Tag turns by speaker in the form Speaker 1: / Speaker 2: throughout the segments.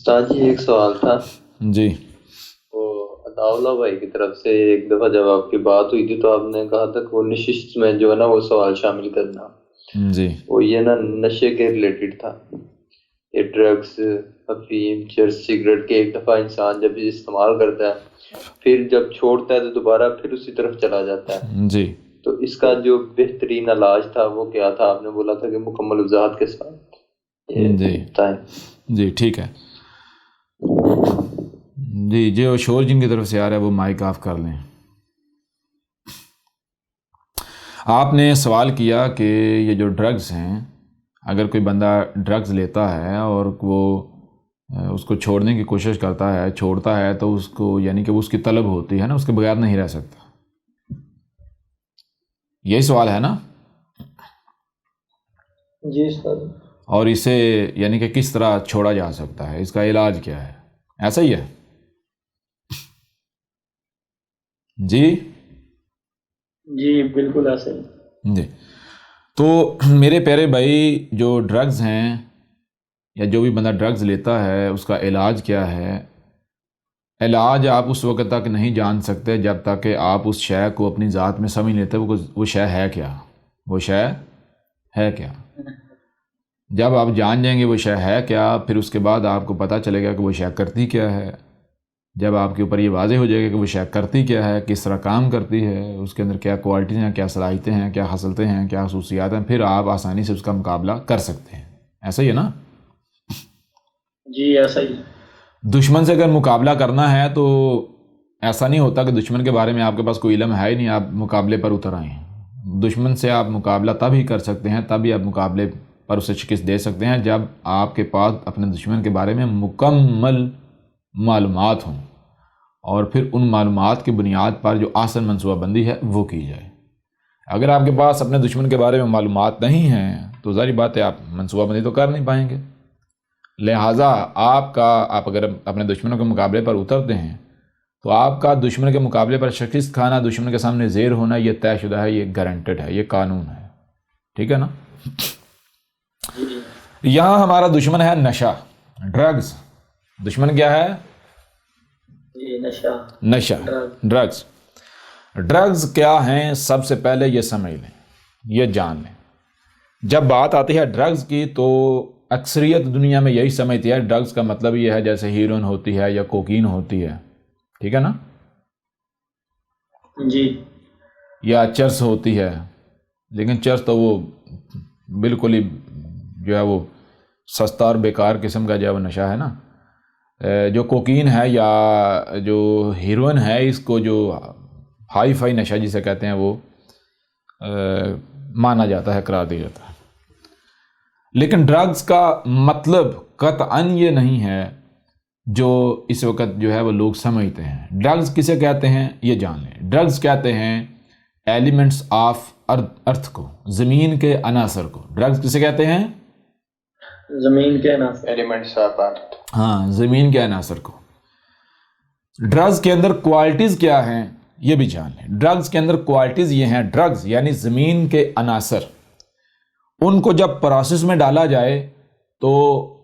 Speaker 1: استاد جی ایک سوال تھا.
Speaker 2: جی
Speaker 1: وہ عطاءاللہ بھائی کی طرف سے ایک دفعہ جب آپ کی بات ہوئی تھی تو آپ نے کہا تھا کہ وہ نشست میں جو ہے نا وہ سوال شامل کرنا.
Speaker 2: جی
Speaker 1: وہ یہ نا نشے کے ریلیٹڈ تھا. یہ ڈرگس، افیم، چرس، سگریٹ کے ایک دفعہ انسان جب استعمال کرتا ہے پھر جب چھوڑتا ہے تو دوبارہ پھر اسی طرف چلا جاتا ہے.
Speaker 2: جی
Speaker 1: تو اس کا جو بہترین علاج تھا وہ کیا تھا؟ آپ نے بولا تھا کہ مکمل وضاحت کے ساتھ یہ
Speaker 2: جی
Speaker 1: بتائیں.
Speaker 2: جی ٹھیک ہے. جی جو شور جن کی طرف سے آ رہا ہے وہ مائک آف کر لیں. آپ نے سوال کیا کہ یہ جو ڈرگز ہیں، اگر کوئی بندہ ڈرگز لیتا ہے اور وہ اس کو چھوڑنے کی کوشش کرتا ہے، چھوڑتا ہے تو اس کو یعنی کہ اس کی طلب ہوتی ہے نا، اس کے بغیر نہیں رہ سکتا. یہی سوال ہے نا؟
Speaker 1: جی استاد.
Speaker 2: اور اسے یعنی کہ کس طرح چھوڑا جا سکتا ہے، اس کا علاج کیا ہے، ایسا ہی ہے؟ جی
Speaker 1: جی بالکل ایسے ہی.
Speaker 2: جی تو میرے پیارے بھائی، جو ڈرگز ہیں یا جو بھی بندہ ڈرگز لیتا ہے اس کا علاج کیا ہے؟ علاج آپ اس وقت تک نہیں جان سکتے جب تک کہ آپ اس شے کو اپنی ذات میں سمجھ لیتے وہ شے ہے کیا، وہ شے ہے کیا. جب آپ جان جائیں گے وہ شے ہے کیا، پھر اس کے بعد آپ کو پتہ چلے گا کہ وہ شے کرتی کیا ہے. جب آپ کے اوپر یہ واضح ہو جائے گا کہ وہ شے کرتی کیا ہے، کس طرح کام کرتی ہے، اس کے اندر کیا کوالٹیز ہیں، کیا صلاحیتیں ہیں، کیا خصلتیں ہیں، کیا خصوصیات ہیں، پھر آپ آسانی سے اس کا مقابلہ کر سکتے ہیں. ایسا ہی ہے نا؟
Speaker 1: جی ایسا ہی.
Speaker 2: دشمن سے اگر مقابلہ کرنا ہے تو ایسا نہیں ہوتا کہ دشمن کے بارے میں آپ کے پاس کوئی علم ہے ہی نہیں، آپ مقابلے پر اتر آئے ہیں. دشمن سے آپ مقابلہ تب ہی کر سکتے ہیں، تب ہی آپ مقابلے پر اسے شکست دے سکتے ہیں جب آپ کے پاس اپنے دشمن کے بارے میں مکمل معلومات ہوں، اور پھر ان معلومات کی بنیاد پر جو آسن منصوبہ بندی ہے وہ کی جائے. اگر آپ کے پاس اپنے دشمن کے بارے میں معلومات نہیں ہیں تو ظاہری بات ہے آپ منصوبہ بندی تو کر نہیں پائیں گے. لہٰذا آپ اگر اپنے دشمنوں کے مقابلے پر اترتے ہیں تو آپ کا دشمن کے مقابلے پر شکست کھانا، دشمن کے سامنے زیر ہونا، یہ طے شدہ ہے، یہ گارنٹیڈ ہے، یہ قانون ہے. ٹھیک ہے نا؟ یہاں ہمارا دشمن ہے نشہ، ڈرگز. دشمن کیا ہے؟ نشہ، ڈرگز. ڈرگز کیا ہیں؟ سب سے پہلے یہ سمجھ لیں، یہ جان لیں. جب بات آتی ہے ڈرگز کی تو اکثریت دنیا میں یہی سمجھتی ہے ڈرگز کا مطلب یہ ہے جیسے ہیروئن ہوتی ہے یا کوکین ہوتی ہے. ٹھیک ہے نا؟
Speaker 1: جی.
Speaker 2: یا چرس ہوتی ہے. لیکن چرس تو وہ بالکل ہی جو ہے وہ سستا اور بیکار قسم کا جو ہے وہ نشہ ہے نا. جو کوکین ہے یا جو ہیروئن ہے، اس کو جو ہائی فائی نشہ جسے کہتے ہیں وہ مانا جاتا ہے، قرار دیا جاتا ہے. لیکن ڈرگز کا مطلب قطعاً یہ نہیں ہے جو اس وقت جو ہے وہ لوگ سمجھتے ہیں. ڈرگز کسے کہتے ہیں یہ جان لیں. ڈرگز کہتے ہیں ایلیمنٹس آف ارتھ کو، زمین کے عناصر کو. ڈرگز کسے کہتے ہیں؟
Speaker 1: زمین کے عناصر، ایلیمنٹس آف ارتھ.
Speaker 2: ہاں، زمین کے عناصر کو. ڈرگز کے اندر کوالٹیز کیا ہیں یہ بھی جان لیں. ڈرگز کے اندر کوالٹیز یہ ہیں، ڈرگز یعنی زمین کے عناصر، ان کو جب پروسیس میں ڈالا جائے تو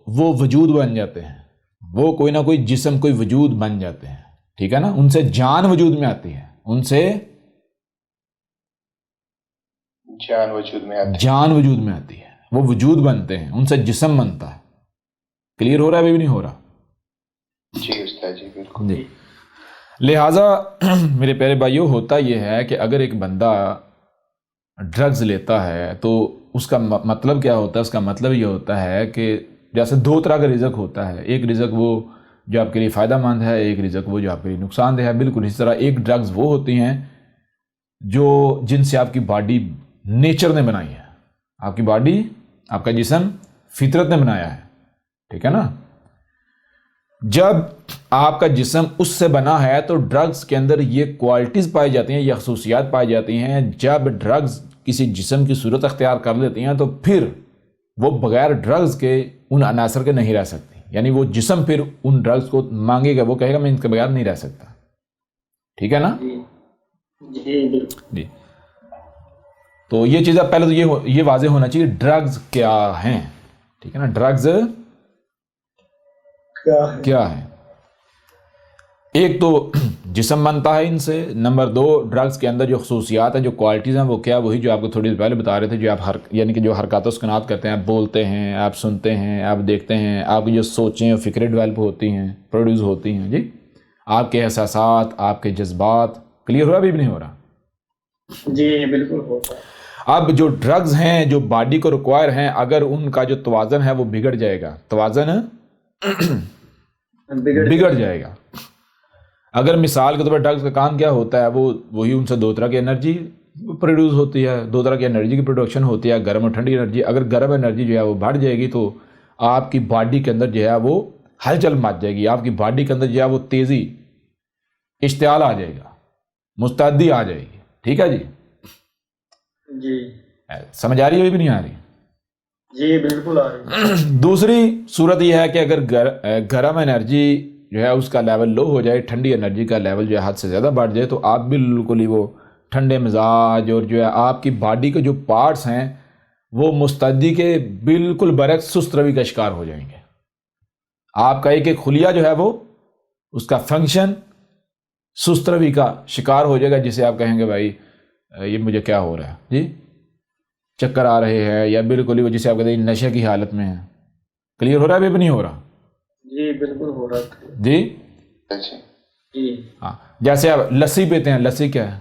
Speaker 2: وہ وجود بن جاتے ہیں، وہ کوئی نہ کوئی جسم، کوئی وجود بن جاتے ہیں. ٹھیک ہے نا؟ ان سے جان وجود میں آتی ہے، ان سے
Speaker 1: جان وجود
Speaker 2: میں آتی ہے، وہ وجود بنتے ہیں، ان سے جسم بنتا ہے. کلیئر ہو رہا ہے ابھی بھی نہیں ہو رہا؟
Speaker 1: جی استاد جی بالکل.
Speaker 2: جی. لہٰذا میرے پیارے بھائیو، ہوتا یہ ہے کہ اگر ایک بندہ ڈرگز لیتا ہے تو اس کا مطلب کیا ہوتا ہے؟ اس کا مطلب یہ ہوتا ہے کہ جیسے دو طرح کا رزق ہوتا ہے. ایک رزق وہ جو آپ کے لیے فائدہ مند ہے، ایک رزق وہ جو آپ کے لیے نقصان دہ ہے. بالکل اسی طرح ایک ڈرگز وہ ہوتی ہیں جن سے آپ کی باڈی نیچر نے بنائی ہے، آپ کی باڈی، آپ کا جسم فطرت نے بنایا ہے. ٹھیک ہے نا؟ جب آپ کا جسم اس سے بنا ہے تو ڈرگز کے اندر یہ کوالٹیز پائی جاتی ہیں، یہ خصوصیات پائی جاتی ہیں. جب ڈرگز کسی جسم کی صورت اختیار کر لیتی ہیں تو پھر وہ بغیر ڈرگز کے ان عناصر کے نہیں رہ سکتی. یعنی وہ جسم پھر ان ڈرگز کو مانگے گا، وہ کہے گا میں ان کے بغیر نہیں رہ سکتا. ٹھیک ہے نا؟ جی. تو یہ چیزیں پہلے تو یہ واضح ہونا چاہیے ڈرگز کیا ہیں. ٹھیک ہے نا؟ ڈرگز کیا ہے؟ ایک تو جسم بنتا ہے ان سے، نمبر دو ڈرگز کے اندر جو خصوصیات ہیں، جو کوالٹیز ہیں، وہ کیا؟ وہی جو آپ کو تھوڑی دیر پہلے بتا رہے تھے، جو آپ یعنی کہ جو حرکات و سکنات کرتے ہیں، آپ بولتے ہیں، آپ سنتے ہیں، آپ دیکھتے ہیں، آپ کی جو سوچیں اور فکریں ڈیولپ ہوتی ہیں، پروڈیوس ہوتی ہیں، جی آپ کے احساسات، آپ کے جذبات، کلیئر ہو رہا بھی نہیں ہو رہا؟
Speaker 3: جی بالکل ہوتا ہے۔
Speaker 2: اب جو ڈرگز ہیں جو باڈی کو ریکوائر ہیں، اگر ان کا جو توازن ہے وہ بگڑ جائے گا، توازن بگڑ جائے گا۔ اگر مثال کے طور پر ڈرگز کا کام کیا ہوتا ہے، وہ وہی ان سے دو طرح کی انرجی پروڈیوس ہوتی ہے، دو طرح کی انرجی کی پروڈکشن ہوتی ہے، گرم اور ٹھنڈی انرجی۔ اگر گرم انرجی جو ہے وہ بڑھ جائے گی تو آپ کی باڈی کے اندر جو ہے وہ ہلچل مچ جائے گی، آپ کی باڈی کے اندر جو ہے وہ تیزی، اشتعال آ جائے گا، مستعدی آ جائے گی، ٹھیک ہے جی؟
Speaker 3: جی
Speaker 2: سمجھ آ رہی ہے بھی نہیں آ رہی؟
Speaker 3: جی بالکل آ رہی۔
Speaker 2: دوسری صورت یہ ہے کہ اگر گرم انرجی جو ہے اس کا لیول لو ہو جائے، ٹھنڈی انرجی کا لیول جو ہے حد سے زیادہ بڑھ جائے، تو آپ بالکل ہی وہ ٹھنڈے مزاج، اور جو ہے آپ کی باڈی کے جو پارٹس ہیں وہ مستعدی کے بالکل برعکس سست روی کا شکار ہو جائیں گے۔ آپ کا ایک ایک خلیہ جو ہے وہ اس کا فنکشن سست روی کا شکار ہو جائے گا، جسے آپ کہیں گے بھائی یہ مجھے کیا ہو رہا ہے جی، چکر آ رہے ہیں، یا بالکل ہی وہ جسے آپ کہتے ہیں نشے کی حالت میں ہے۔ کلیئر ہو رہا ہے بھی نہیں ہو رہا؟
Speaker 3: جی بالکل ہو رہا تھا
Speaker 2: جی
Speaker 3: جی۔
Speaker 2: ہاں، جیسے آپ لسی پیتے ہیں، لسی کیا ہے؟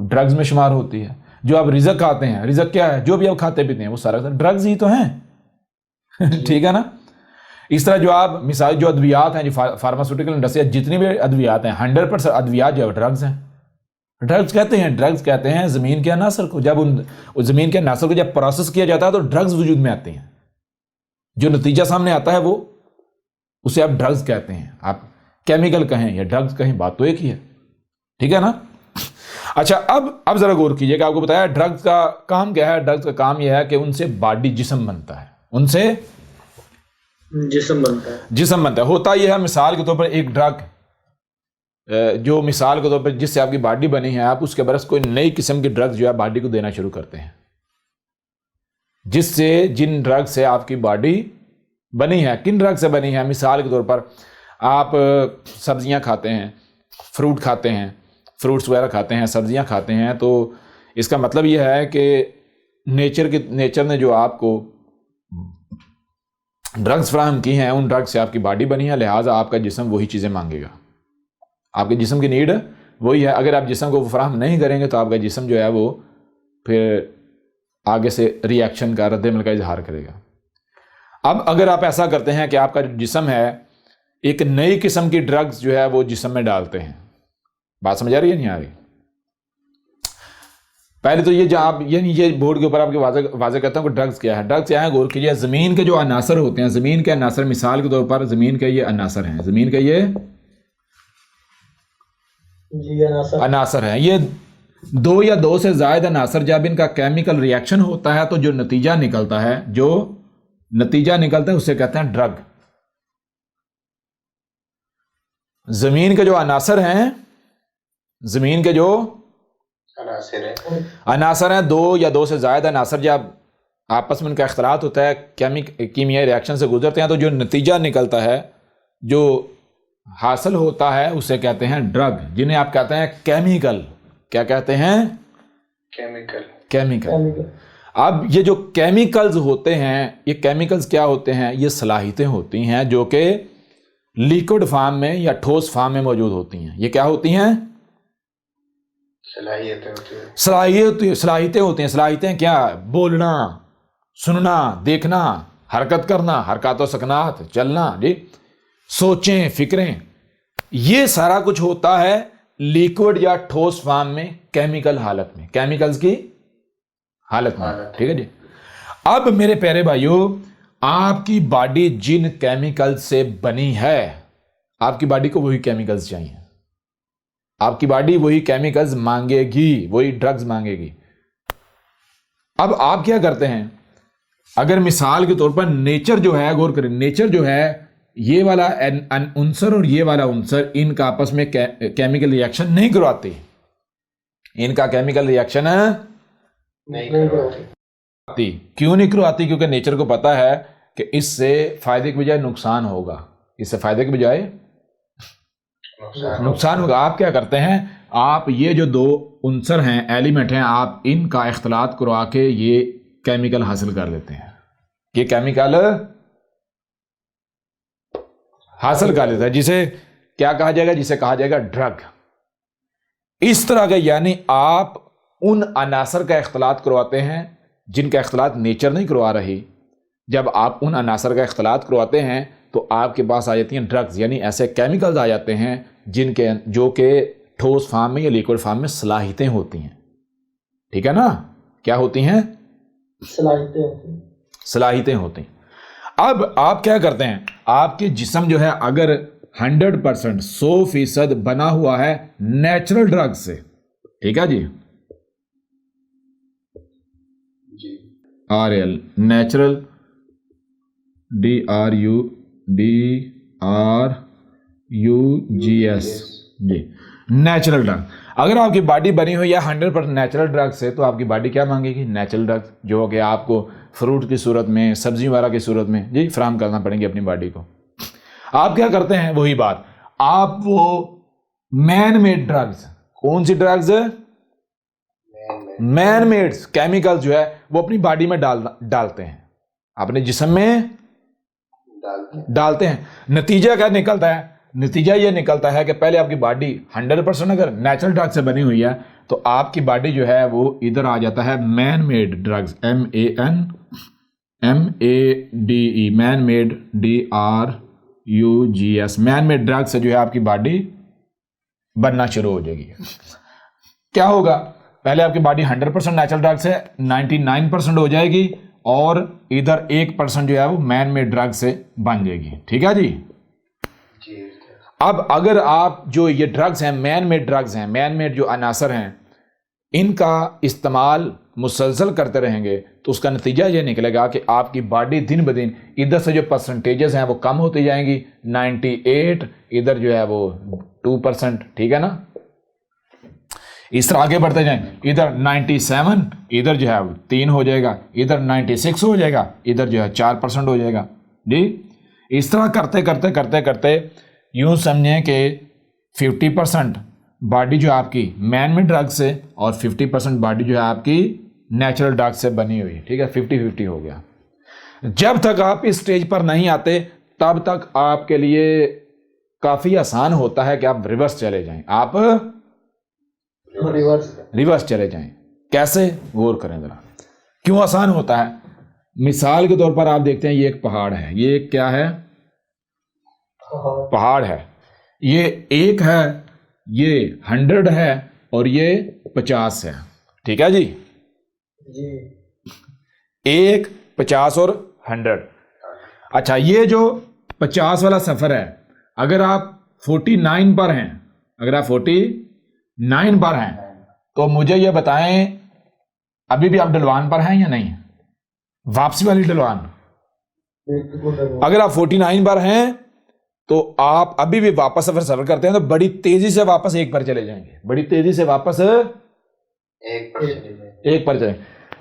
Speaker 2: ڈرگز میں شمار ہوتی ہے۔ جو آپ رزق کھاتے ہیں، رزق کیا ہے؟ جو بھی آپ کھاتے پیتے ہیں وہ سارا ڈرگز ہی تو ہیں ٹھیک ہے نا؟ اس طرح جو آپ مثال جو ادویات ہیں، جو فارماسیوٹیکل انڈسٹری، جتنی بھی ادویات ہیں 100% ادویات جو ہے ڈرگز ہیں۔ ڈرگز کہتے ہیں زمین کے عناصر کو، جب ان زمین کے عناصر کو جب پروسیس کیا جاتا ہے تو ڈرگز وجود میں آتے ہیں، جو نتیجہ سامنے آتا ہے وہ اسے آپ ڈرگز کہتے ہیں۔ آپ کیمیکل کہیں یا ڈرگز کہیں، بات تو ایک ہی ہے، ٹھیک ہے نا؟ اچھا، اب ذرا غور کیجئے کہ آپ کو بتایا ڈرگز کا کام کیا ہے۔ ڈرگز کا کام یہ ہے کہ ان سے باڈی جسم بنتا ہے، ان سے
Speaker 3: جسم بنتا ہے۔
Speaker 2: ہوتا یہ ہے، مثال کے طور پر ایک ڈرگ جو مثال کے طور پر جس سے آپ کی باڈی بنی ہے، آپ اس کے برعکس کوئی نئی قسم کی ڈرگز جو ہے باڈی کو دینا شروع کرتے ہیں، جن ڈرگ سے آپ کی باڈی بنی ہے۔ کن ڈرگ سے بنی ہے؟ مثال کے طور پر آپ سبزیاں کھاتے ہیں، فروٹ کھاتے ہیں، فروٹس وغیرہ کھاتے ہیں، سبزیاں کھاتے ہیں، تو اس کا مطلب یہ ہے کہ نیچر نے جو آپ کو ڈرگز فراہم کی ہیں، ان ڈرگ سے آپ کی باڈی بنی ہے، لہٰذا آپ کا جسم وہی چیزیں مانگے گا۔ آپ کے جسم کی نیڈ وہی ہے۔ اگر آپ جسم کو فراہم نہیں کریں گے تو آپ کا جسم جو ہے وہ پھر آگے سے ری ایکشن کا، رد عمل کا اظہار کرے گا۔ اب اگر آپ ایسا کرتے ہیں کہ آپ کا جو جسم ہے ایک نئی قسم کی ڈرگز جو ہے وہ جسم میں ڈالتے ہیں، بات سمجھ آ رہی ہے نہیں آ رہی؟ پہلے تو یہ جہاں یعنی یہ بورڈ کے اوپر آپ کے واضح کرتا ہوں کہ ڈرگز کیا ہے۔ ڈرگز کیا ہے؟ غور کیجیے، زمین کے جو عناصر ہوتے ہیں، زمین کے عناصر، مثال کے طور پر زمین کے یہ عناصر ہیں، زمین کے یہ عناصر ہیں، یہ دو یا دو سے زائد عناصر جب ان کا کیمیکل ری ایکشن ہوتا ہے تو جو نتیجہ نکلتا ہے اسے کہتے ہیں ڈرگ۔ زمین کے جو عناصر ہیں، زمین کے جو عناصر ہیں، دو یا دو سے زائد عناصر جب آپس میں ان کا اختلاط ہوتا ہے، کیمیائی ری ایکشن سے گزرتے ہیں، تو جو نتیجہ نکلتا ہے، جو حاصل ہوتا ہے، اسے کہتے ہیں ڈرگ، جنہیں آپ کہتے ہیں کیمیکل۔ کیا کہتے ہیں؟ کیمیکل۔ اب یہ جو کیمیکلز ہوتے ہیں، یہ کیمیکلز کیا ہوتے ہیں؟ یہ صلاحیتیں ہوتی ہیں جو کہ لیکوڈ فارم میں یا ٹھوس فارم میں موجود ہوتی ہیں۔ یہ کیا ہوتی ہیں؟ صلاحیتیں ہوتی ہیں۔ صلاحیتیں کیا؟ بولنا، سننا، دیکھنا، حرکت کرنا، حرکات و سکنات، چلنا، جی، سوچیں، فکریں، یہ سارا کچھ ہوتا ہے لیکوڈ یا ٹھوس فارم میں، کیمیکل حالت میں، کیمیکلز کی حالت میں، ٹھیک ہے جی۔ اب میرے پیارے بھائیوں، آپ کی باڈی جن کیمیکل سے بنی ہے، آپ کی باڈی کو وہی کیمیکلز چاہیے، آپ کی باڈی وہی کیمیکلز مانگے گی، وہی ڈرگز مانگے گی۔ اب آپ کیا کرتے ہیں؟ اگر مثال کے طور پر نیچر جو ہے، غور کریں، نیچر جو ہے، یہ والا عنصر اور یہ والا عنصر ان کا آپس میں کیمیکل ری ایکشن نہیں کرواتے، ان کا کیمیکل ری ایکشن نہیں کرواتی۔ کیوں نہیں کرواتی؟ کیونکہ نیچر کو پتا ہے کہ اس سے فائدے کے بجائے نقصان ہوگا، اس سے فائدے کے بجائے نقصان ہوگا، آپ کیا کرتے ہیں، آپ یہ جو دو عنصر ہیں، ایلیمنٹ ہیں، آپ ان کا اختلاط کروا کے یہ کیمیکل حاصل کر لیتے ہیں، یہ کیمیکل حاصل کر لیتا ہے، جسے کیا کہا جائے گا، جسے کہا جائے گا ڈرگ۔ اس طرح کا یعنی آپ ان عناصر کا اختلاط کرواتے ہیں جن کا اختلاط نیچر نہیں کروا رہی۔ جب آپ ان عناصر کا اختلاط کرواتے ہیں تو آپ کے پاس آ جاتی ہیں ڈرگز، یعنی ایسے کیمیکلز آ جاتے ہیں جو کہ ٹھوس فارم میں یا لیکوڈ فارم میں صلاحیتیں ہوتی ہیں، ٹھیک ہے نا، کیا ہوتی ہیں، صلاحیتیں ہوتی ہیں۔ اب آپ کیا کرتے ہیں، آپ کے جسم جو ہے اگر 100% 100% بنا ہوا ہے نیچرل ڈرگ سے، ٹھیک ہے جی، RL نیچرل DRUGS جی، نیچرل ڈرگ۔ اگر آپ کی باڈی بنی ہوئی ہے 100% نیچرل ڈرگ سے تو آپ کی باڈی کیا مانگے گی، نیچرل ڈرگ، جو کہ آپ کو فروٹ کی صورت میں، سبزی وغیرہ کی صورت میں جی فراہم کرنا پڑیں گے اپنی باڈی کو۔ آپ کیا کرتے ہیں، وہی بات، آپ وہ مین میڈ ڈرگز، کون سی ڈرگز، مین میڈ کیمیکل جو ہے وہ اپنی باڈی میں ڈالتے ہیں، اپنے جسم میں ڈالتے ہیں۔ نتیجہ کیا نکلتا ہے، نتیجہ یہ نکلتا ہے کہ پہلے آپ کی باڈی 100% اگر نیچرل ڈرگ سے بنی ہوئی ہے تو آپ کی باڈی جو ہے وہ ادھر آ جاتا ہے man made drugs, MANMADE، man made DRUGS، man made drug سے جو ہے آپ کی باڈی بننا شروع ہو جائے گی۔ کیا ہوگا، پہلے آپ کی باڈی 100% نیچرل ڈرگ سے 99% ہو جائے گی اور ادھر 1% جو ہے وہ مین میڈ ڈرگ سے بن جائے گی، ٹھیک ہے جی۔ اب اگر آپ جو یہ ڈرگز ہیں، مین میڈ ڈرگز ہیں، مین میڈ جو عناصر ہیں، ان کا استعمال مسلسل کرتے رہیں گے تو اس کا نتیجہ یہ نکلے گا کہ آپ کی باڈی دن بدن ادھر سے جو پرسنٹیجز ہیں وہ کم ہوتی جائیں گی، 98 ادھر جو ہے وہ 2%، ٹھیک ہے نا، اس طرح آگے بڑھتے جائیں، ادھر 97 ادھر جو ہے وہ 3 ہو جائے گا، ادھر 96 ہو جائے گا، ادھر جو ہے 4% ہو جائے گا جی۔ اس طرح کرتے کرتے کرتے کرتے یوں سمجھیں کہ 50% باڈی جو آپ کی مین میڈ ڈرگ سے اور 50% باڈی جو ہے آپ کی نیچرل ڈرگ سے بنی ہوئی، ٹھیک ہے، 50-50 ہو گیا۔ جب تک آپ اس سٹیج پر نہیں آتے تب تک آپ کے لیے کافی آسان ہوتا ہے کہ آپ ریورس چلے جائیں، آپ ریورس چلے جائیں۔ کیسے، غور کریں ذرا، کیوں آسان ہوتا ہے۔ مثال کے طور پر آپ دیکھتے ہیں یہ ایک پہاڑ ہے، یہ ایک کیا ہے، پہاڑ ہے، یہ 1 ہے، یہ 100 ہے اور یہ 50 ہے، ٹھیک ہے جی، 1 50 اور 100۔ اچھا، یہ جو 50 والا سفر ہے، اگر آپ 49 پر ہیں، اگر آپ 49 پر ہیں تو مجھے یہ بتائیں ابھی بھی آپ ڈلوان پر ہیں یا نہیں، واپسی والی ڈلوان۔ اگر آپ 49 پر ہیں تو آپ ابھی بھی واپس سفر کرتے ہیں تو بڑی تیزی سے واپس 1 پر چلے جائیں گے، بڑی تیزی سے واپس 1 پر چلیں۔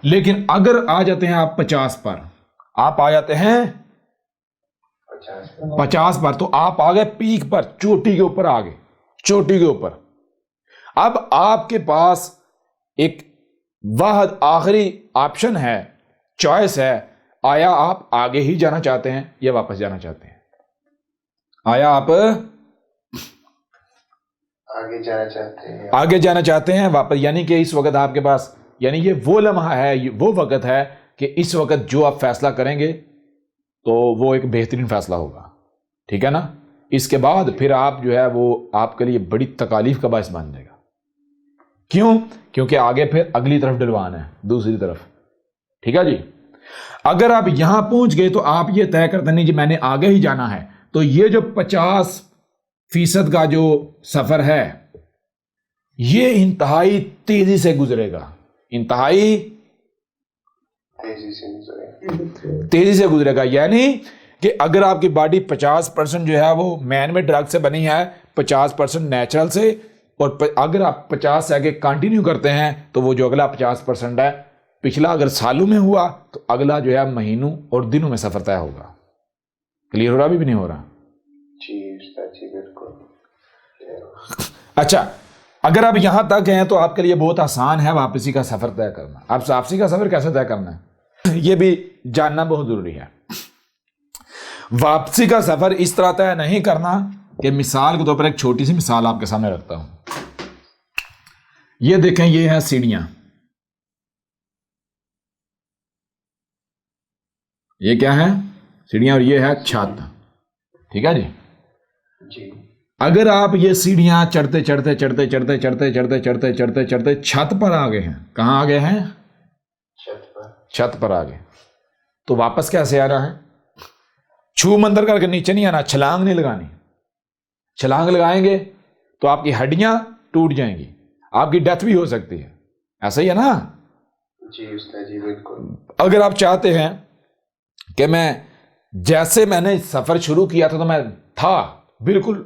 Speaker 2: لیکن اگر آ جاتے ہیں آپ 50 پر، آپ آ جاتے ہیں 50 پر تو آپ آ گئے پیک پر، چوٹی کے اوپر آ گئے، چوٹی کے اوپر۔ اب آپ کے پاس ایک واحد آخری آپشن ہے، چوائس ہے، آیا آپ آگے ہی جانا چاہتے ہیں یا واپس جانا چاہتے ہیں، آیا آپ آگے جانا چاہتے ہیں واپس، یعنی کہ اس وقت آپ کے پاس، یعنی یہ وہ لمحہ ہے، وہ وقت ہے کہ اس وقت جو آپ فیصلہ کریں گے تو وہ ایک بہترین فیصلہ ہوگا، ٹھیک ہے نا۔ اس کے بعد پھر آپ جو ہے وہ آپ کے لیے بڑی تکالیف کا باعث بن جائے گا۔ کیوں؟ کیونکہ آگے پھر اگلی طرف ڈلوان ہے، دوسری طرف، ٹھیک ہے جی۔ اگر آپ یہاں پہنچ گئے تو آپ یہ طے کرتے نہیں جی میں نے آگے ہی جانا ہے، تو یہ جو 50% کا جو سفر ہے یہ انتہائی تیزی سے گزرے گا، انتہائی تیزی سے گزرے گا۔ یعنی کہ اگر آپ کی باڈی 50% جو ہے وہ مین میڈ ڈرگ سے بنی ہے، 50% نیچرل سے، اور اگر آپ 50 سے آگے کنٹینیو کرتے ہیں تو وہ جو اگلا 50% ہے پچھلا اگر سالوں میں ہوا تو اگلا جو ہے مہینوں اور دنوں میں سفر طے ہوگا. کلیئر ہو رہا بھی نہیں ہو رہا؟
Speaker 1: جی استاد جی بالکل.
Speaker 2: اچھا اگر آپ یہاں تک ہیں تو آپ کے لیے بہت آسان ہے واپسی کا سفر طے کرنا. اب واپسی کا سفر کیسے طے کرنا ہے یہ بھی جاننا بہت ضروری ہے. واپسی کا سفر اس طرح طے نہیں کرنا کہ مثال کے طور پر ایک چھوٹی سی مثال آپ کے سامنے رکھتا ہوں. یہ دیکھیں یہ ہیں سیڑھیاں, یہ کیا ہے سیڑھیاں, اور یہ ہے چھت. ٹھیک ہے جی.
Speaker 1: جی
Speaker 2: اگر آپ یہ سیڑھیاں چڑھتے چڑھتے چڑھتے چڑھتے چڑھتے چڑھتے چڑھتے چڑھتے چڑھتے چھت پر آ گئے ہیں, کہاں آ گئے ہیں چھت پر آ گئے, تو واپس کیسے آنا ہے؟ چھو مندر کر کے نیچے نہیں آنا, چھلانگ نہیں لگانی. چھلانگ لگائیں گے تو آپ کی ہڈیاں ٹوٹ جائیں گی, آپ کی ڈیتھ بھی ہو سکتی ہے. ایسا ہی ہے نا؟
Speaker 1: جی استاد جی بالکل.
Speaker 2: اگر آپ چاہتے ہیں کہ جیسے میں نے سفر شروع کیا تھا تو میں تھا بالکل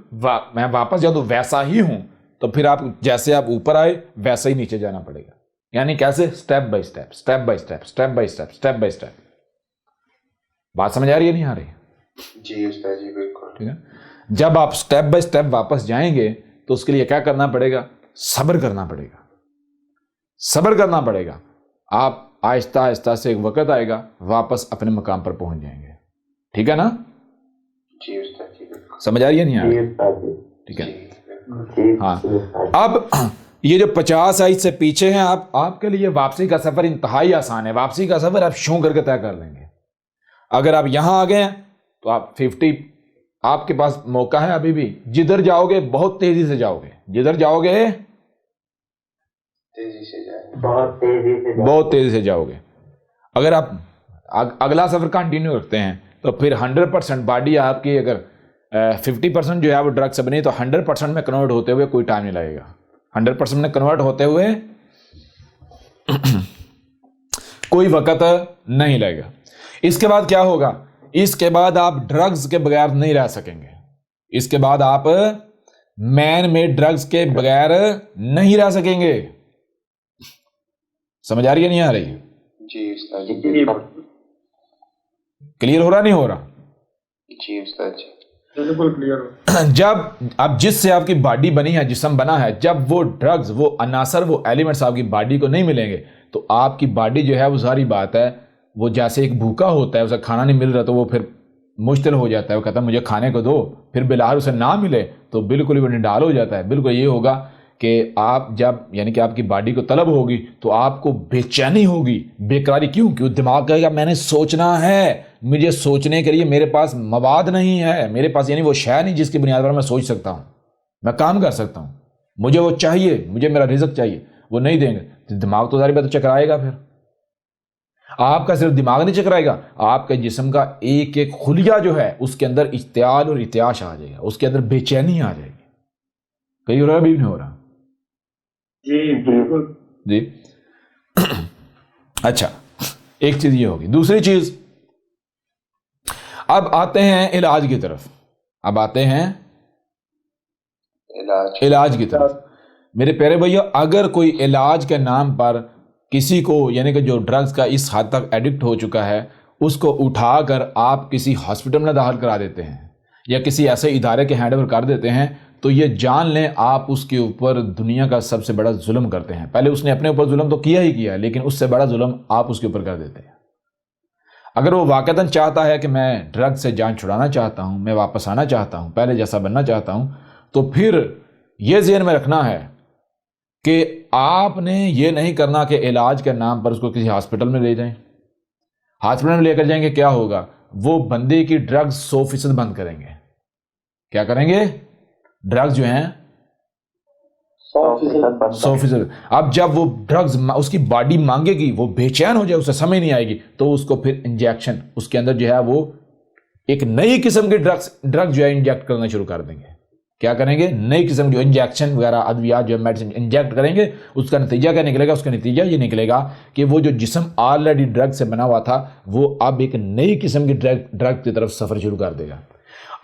Speaker 2: میں واپس جاؤں تو ویسا ہی ہوں, تو پھر آپ جیسے آپ اوپر آئے ویسا ہی نیچے جانا پڑے گا. یعنی کیسے؟ Step by step, step by step, step by step, step by step. بات سمجھ آ رہی ہے نہیں آ رہی؟
Speaker 1: جی استاد جی بالکل.
Speaker 2: ٹھیک ہے. جب آپ سٹیپ بائی سٹیپ واپس جائیں گے تو اس کے لیے کیا کرنا پڑے گا؟ صبر کرنا پڑے گا, صبر کرنا پڑے گا. آپ آہستہ آہستہ سے ایک وقت آئے گا واپس اپنے مقام پر پہنچ جائیں گے. ٹھیک ہے نا؟
Speaker 1: جی استاد جی بالکل.
Speaker 2: سمجھ آ رہی ہے نہیں آ رہی؟ ٹھیک ہے. ہاں اب یہ جو 50 آیت سے پیچھے ہیں آپ کے لیے واپسی کا سفر انتہائی آسان ہے. واپسی کا سفر آپ شوں کر کے طے کر لیں گے. اگر آپ یہاں آ گئے ہیں تو آپ 50 آپ کے پاس موقع ہے ابھی بھی. جدھر جاؤ گے بہت تیزی سے جاؤ گے, جدھر جاؤ گے
Speaker 1: تیزی سے جائیں,
Speaker 2: بہت تیزی سے جاؤ گے. اگر آپ اگلا سفر کنٹینیو رکھتے ہیں تو پھر 100% باڈی آپ کی اگر 50% جو ہے وہ ڈرگ سے بنی تو 100% میں کنورٹ ہوتے ہوئے کوئی ٹائم نہیں لگے گا. 100% میں کنورٹ ہوتے ہوئے کوئی وقت نہیں لگے گا. اس کے بعد کیا ہوگا؟ اس کے بعد آپ ڈرگز کے بغیر نہیں رہ سکیں گے. اس کے بعد آپ مین میڈ ڈرگز کے بغیر نہیں رہ سکیں گے. سمجھ آ رہی ہے نہیں آ رہی؟
Speaker 1: جی استاد جی
Speaker 2: کلیئر ہو رہا نہیں ہو رہا؟
Speaker 1: جی استاد جی
Speaker 3: بالکل کلیئر ہو.
Speaker 2: جب اب جس سے آپ کی باڈی بنی ہے, جسم بنا ہے, جب وہ ڈرگز, وہ عناصر, وہ ایلیمنٹس آپ کی باڈی کو نہیں ملیں گے تو آپ کی باڈی جو ہے وہ ساری بات ہے وہ جیسے ایک بھوکا ہوتا ہے, اسے کھانا نہیں مل رہا تو وہ پھر مشتل ہو جاتا ہے, وہ کہتا ہے مجھے کھانے کو دو, پھر بالآخر اسے نہ ملے تو بالکل ہی وہ نڈال ہو جاتا ہے. بالکل یہ ہوگا کہ آپ جب یعنی کہ آپ کی باڈی کو طلب ہوگی تو آپ کو بے چینی ہوگی, بے قراری. کیوں؟ کہ دماغ کہے گا میں نے سوچنا ہے, مجھے سوچنے کے لیے میرے پاس مواد نہیں ہے, میرے پاس یعنی وہ شے نہیں جس کی بنیاد پر میں سوچ سکتا ہوں, میں کام کر سکتا ہوں, مجھے وہ چاہیے, مجھے میرا رزق چاہیے, وہ نہیں دیں گے تو دماغ تو ظاہر بات چکرائے گا. پھر آپ کا صرف دماغ نہیں چکرائے گا, آپ کے جسم کا ایک ایک خلیہ جو ہے اس کے اندر اشتعال اور ارتعاش آ جائے گا, اس کے اندر بے چینی آ جائے گی. کہیں ہو رہا بھی نہیں ہو رہا؟
Speaker 3: جی بالکل.
Speaker 2: جی اچھا ایک چیز یہ ہوگی. دوسری چیز, اب آتے ہیں علاج کی طرف. اب آتے ہیں علاج کی طرف. میرے پیارے بھائیو, اگر کوئی علاج کے نام پر کسی کو یعنی کہ جو ڈرگز کا اس حد تک ایڈکٹ ہو چکا ہے اس کو اٹھا کر آپ کسی ہاسپٹل میں داخل کرا دیتے ہیں یا کسی ایسے ادارے کے ہینڈ اوور کر دیتے ہیں تو یہ جان لیں آپ اس کے اوپر دنیا کا سب سے بڑا ظلم کرتے ہیں. پہلے اس نے اپنے اوپر ظلم تو کیا ہی کیا, لیکن اس سے بڑا ظلم آپ اس کے اوپر کر دیتے ہیں. اگر وہ واقعتاً چاہتا ہے کہ میں ڈرگ سے جان چھڑانا چاہتا ہوں, میں واپس آنا چاہتا ہوں, پہلے جیسا بننا چاہتا ہوں, تو پھر یہ ذہن میں رکھنا ہے کہ آپ نے یہ نہیں کرنا کہ علاج کے نام پر اس کو کسی ہاسپٹل میں لے جائیں. ہاسپٹل میں لے کر جائیں گے کیا ہوگا؟ وہ بندے کی ڈرگز 100% بند کریں گے. کیا کریں گے؟ ڈرگز جو ہیں 100%. اب جب وہ ڈرگز اس کی باڈی مانگے گی, وہ بے چین ہو جائے, اسے سمجھ نہیں آئے گی, تو اس کو پھر انجیکشن اس کے اندر جو ہے وہ ایک نئی قسم کے ڈرگ جو ہے انجیکٹ کرنا شروع کر دیں گے. کیا کریں گے؟ نئی قسم جو انجیکشن وغیرہ ادویات جو میڈیسن انجیکٹ کریں گے. اس کا نتیجہ کیا نکلے گا؟ اس کا نتیجہ یہ نکلے گا کہ وہ جو جسم آلریڈی ڈرگ سے بنا ہوا تھا وہ اب ایک نئی قسم کی ڈرگ کی طرف سفر شروع کر دے گا.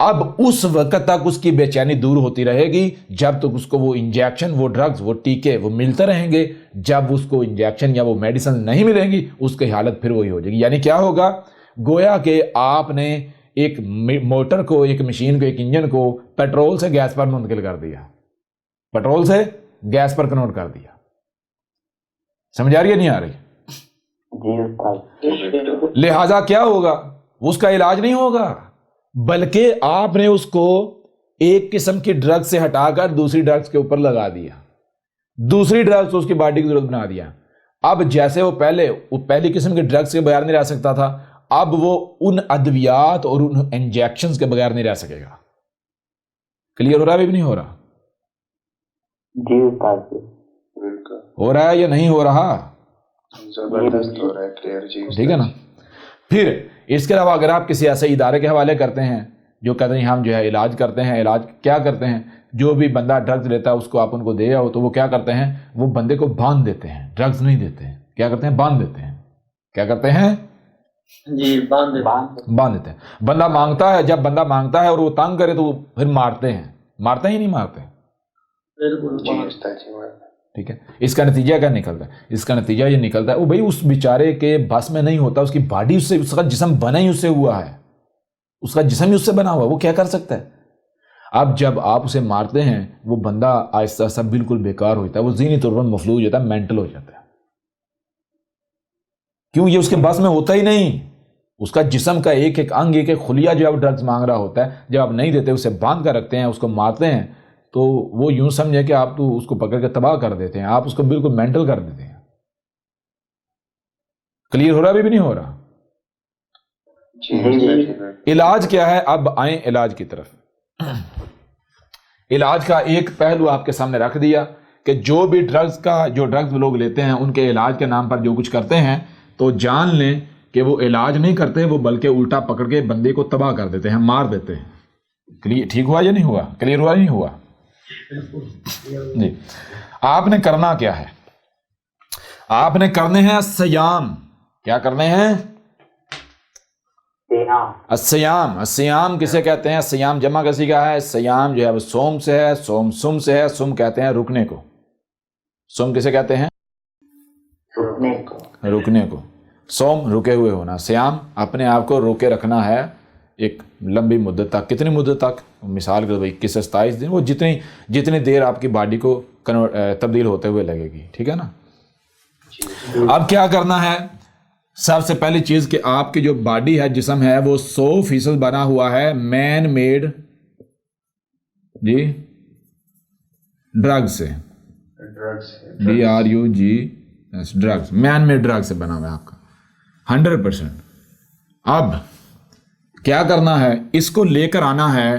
Speaker 2: اب اس وقت تک اس کی بے چینی دور ہوتی رہے گی جب تک اس کو وہ انجیکشن، وہ ڈرگز، وہ ٹیکے وہ ملتے رہیں گے. جب اس کو انجیکشن یا وہ میڈیسن نہیں ملیں گی اس کی حالت پھر وہی ہو جائے گی. یعنی کیا ہوگا؟ گویا کہ آپ نے ایک موٹر کو، ایک مشین کو، ایک انجن کو پیٹرول سے گیس پر منتقل کر دیا، پیٹرول سے گیس پر کنورٹ کر دیا. سمجھ آ رہی ہے نہیں آ رہی؟ لہذا کیا ہوگا؟ اس کا علاج نہیں ہوگا، بلکہ آپ نے اس کو ایک قسم کی ڈرگ سے ہٹا کر دوسری ڈرگز کے اوپر لگا دیا، دوسری ڈرگز اس کی باڈی کی ضرورت بنا دیا. اب جیسے وہ پہلی قسم کی ڈرگز کے بغیر نہیں رہ سکتا تھا، اب وہ ان ادویات اور ان انجیکشنز کے بغیر نہیں رہ سکے گا. کلیئر ہو رہا ہے بھی نہیں ہو رہا؟
Speaker 1: جی بالکل
Speaker 2: ہو رہا ہے یا نہیں ہو رہا؟
Speaker 1: زبردست ہو رہا ہے، کلیئر جی.
Speaker 2: ٹھیک ہے نا. پھر اس کے علاوہ اگر آپ کسی ایسے ادارے کے حوالے کرتے ہیں جو کہتے ہیں ہم جو ہے علاج کرتے ہیں، علاج کیا کرتے ہیں؟ جو بھی بندہ ڈرگز لیتا ہے اس کو آپ ان کو دے آؤ تو وہ کیا کرتے ہیں؟ وہ بندے کو باندھ دیتے ہیں، ڈرگز نہیں دیتے ہیں. کیا کرتے ہیں؟ باندھ دیتے ہیں. کیا کرتے ہیں؟
Speaker 3: جی باندھ
Speaker 2: دیتے ہیں. بندہ مانگتا ہے، جب بندہ مانگتا ہے اور وہ تنگ کرے تو وہ پھر مارتے ہیں. مارتے ہی نہیں مارتے؟ ٹھیک ہے. اس کا نتیجہ کیا نکلتا ہے؟ اس کا نتیجہ یہ نکلتا ہے وہ بھائی اس بیچارے کے بس میں نہیں ہوتا، اس کی باڈی اس سے، اس کا جسم بنا ہی اس سے ہوا ہے، اس کا جسم ہی اس سے بنا ہوا ہے، وہ کیا کر سکتا ہے؟ اب جب آپ اسے مارتے ہیں وہ بندہ آہستہ آہستہ بالکل بیکار ہوتا ہے، وہ ذہنی طور پر مفلوج ہوتا ہے، مینٹل ہو جاتا ہے. کیوں؟ یہ اس کے بس میں ہوتا ہی نہیں. اس کا جسم کا ایک ایک انگ، ایک ایک خلیہ جو اب ڈرگز مانگ رہا ہوتا ہے، جب آپ نہیں دیتے اسے باندھ کر رکھتے ہیں، اس کو مارتے ہیں تو وہ یوں سمجھے کہ آپ تو اس کو پکڑ کے تباہ کر دیتے ہیں، آپ اس کو بالکل مینٹل کر دیتے ہیں. کلیئر ہو رہا بھی نہیں ہو رہا؟ علاج کیا ہے؟ اب آئیں علاج کی طرف. علاج کا ایک پہلو آپ کے سامنے رکھ دیا کہ جو بھی ڈرگز لوگ لیتے ہیں ان کے علاج کے نام پر جو کچھ کرتے ہیں تو جان لیں کہ وہ علاج نہیں کرتے، وہ بلکہ الٹا پکڑ کے بندے کو تباہ کر دیتے ہیں، مار دیتے ہیں. ٹھیک ہوا یا نہیں ہوا؟ کلیئر ہوا نہیں ہوا؟ جی. آپ نے کرنا کیا ہے؟ آپ نے کرنے ہیں سیام. کیا کرنے ہیں؟ السیام. السیام کسے کہتے ہیں؟ سیام جمع کسی کا ہے؟ سیام جو ہے وہ سوم سے ہے، سم سے ہے. سم کہتے ہیں رکنے کو. سم کسے کہتے ہیں؟ رکنے کو. سوم رکے ہوئے ہونا، سیام اپنے آپ کو روکے رکھنا ہے ایک لمبی مدت تک. کتنی مدت تک؟ مثال کے 21 سے 27 دن، وہ جتنی دیر آپ کی باڈی کو تبدیل ہوتے ہوئے لگے گی. ٹھیک ہے نا. اب کیا کرنا ہے؟ سب سے پہلی چیز کہ آپ کی جو باڈی ہے، جسم ہے، وہ 100% بنا ہوا ہے مین میڈ ڈرگ سے. DRUGS drugs, man made drug سے بنا ہوا ہے آپ کا 100%. اب کیا کرنا ہے؟ اس کو لے کر آنا ہے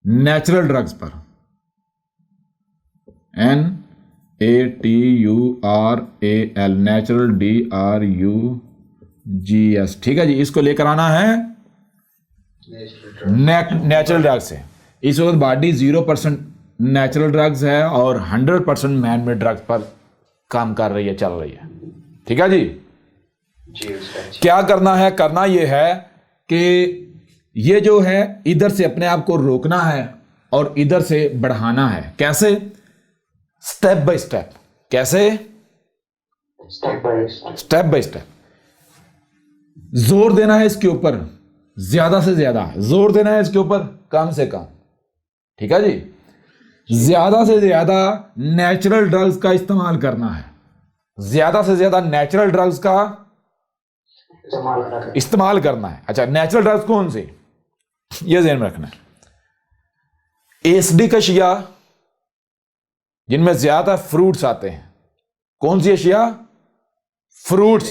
Speaker 2: نیچرل ڈرگز پر. NATURAL natural DRUGS. ٹھیک ہے جی. اس کو لے کر آنا ہے نیچرل ڈرگ سے. اس وقت باڈی 0% نیچرل ڈرگز ہے اور 100% مین میڈ ڈرگز پر کام کر رہی ہے، چل رہی ہے. ٹھیک ہے جی. کیا کرنا ہے؟ کرنا یہ ہے کہ یہ جو ہے ادھر سے اپنے آپ کو روکنا ہے اور ادھر سے بڑھانا ہے. کیسے؟ Step by step. کیسے؟ Step by step. زور دینا ہے اس کے اوپر زیادہ سے زیادہ، زور دینا ہے اس کے اوپر کم سے کم. ٹھیک ہے جی. زیادہ سے زیادہ نیچرل ڈرگز کا استعمال کرنا ہے. زیادہ سے زیادہ نیچرل ڈرگز کا استعمال کرنا ہے. اچھا، نیچرل ڈرگز کون سی؟ یہ ذہن میں رکھنا ہے. ایسڈک اشیاء جن میں زیادہ فروٹس آتے ہیں. کون سی اشیاء؟ فروٹس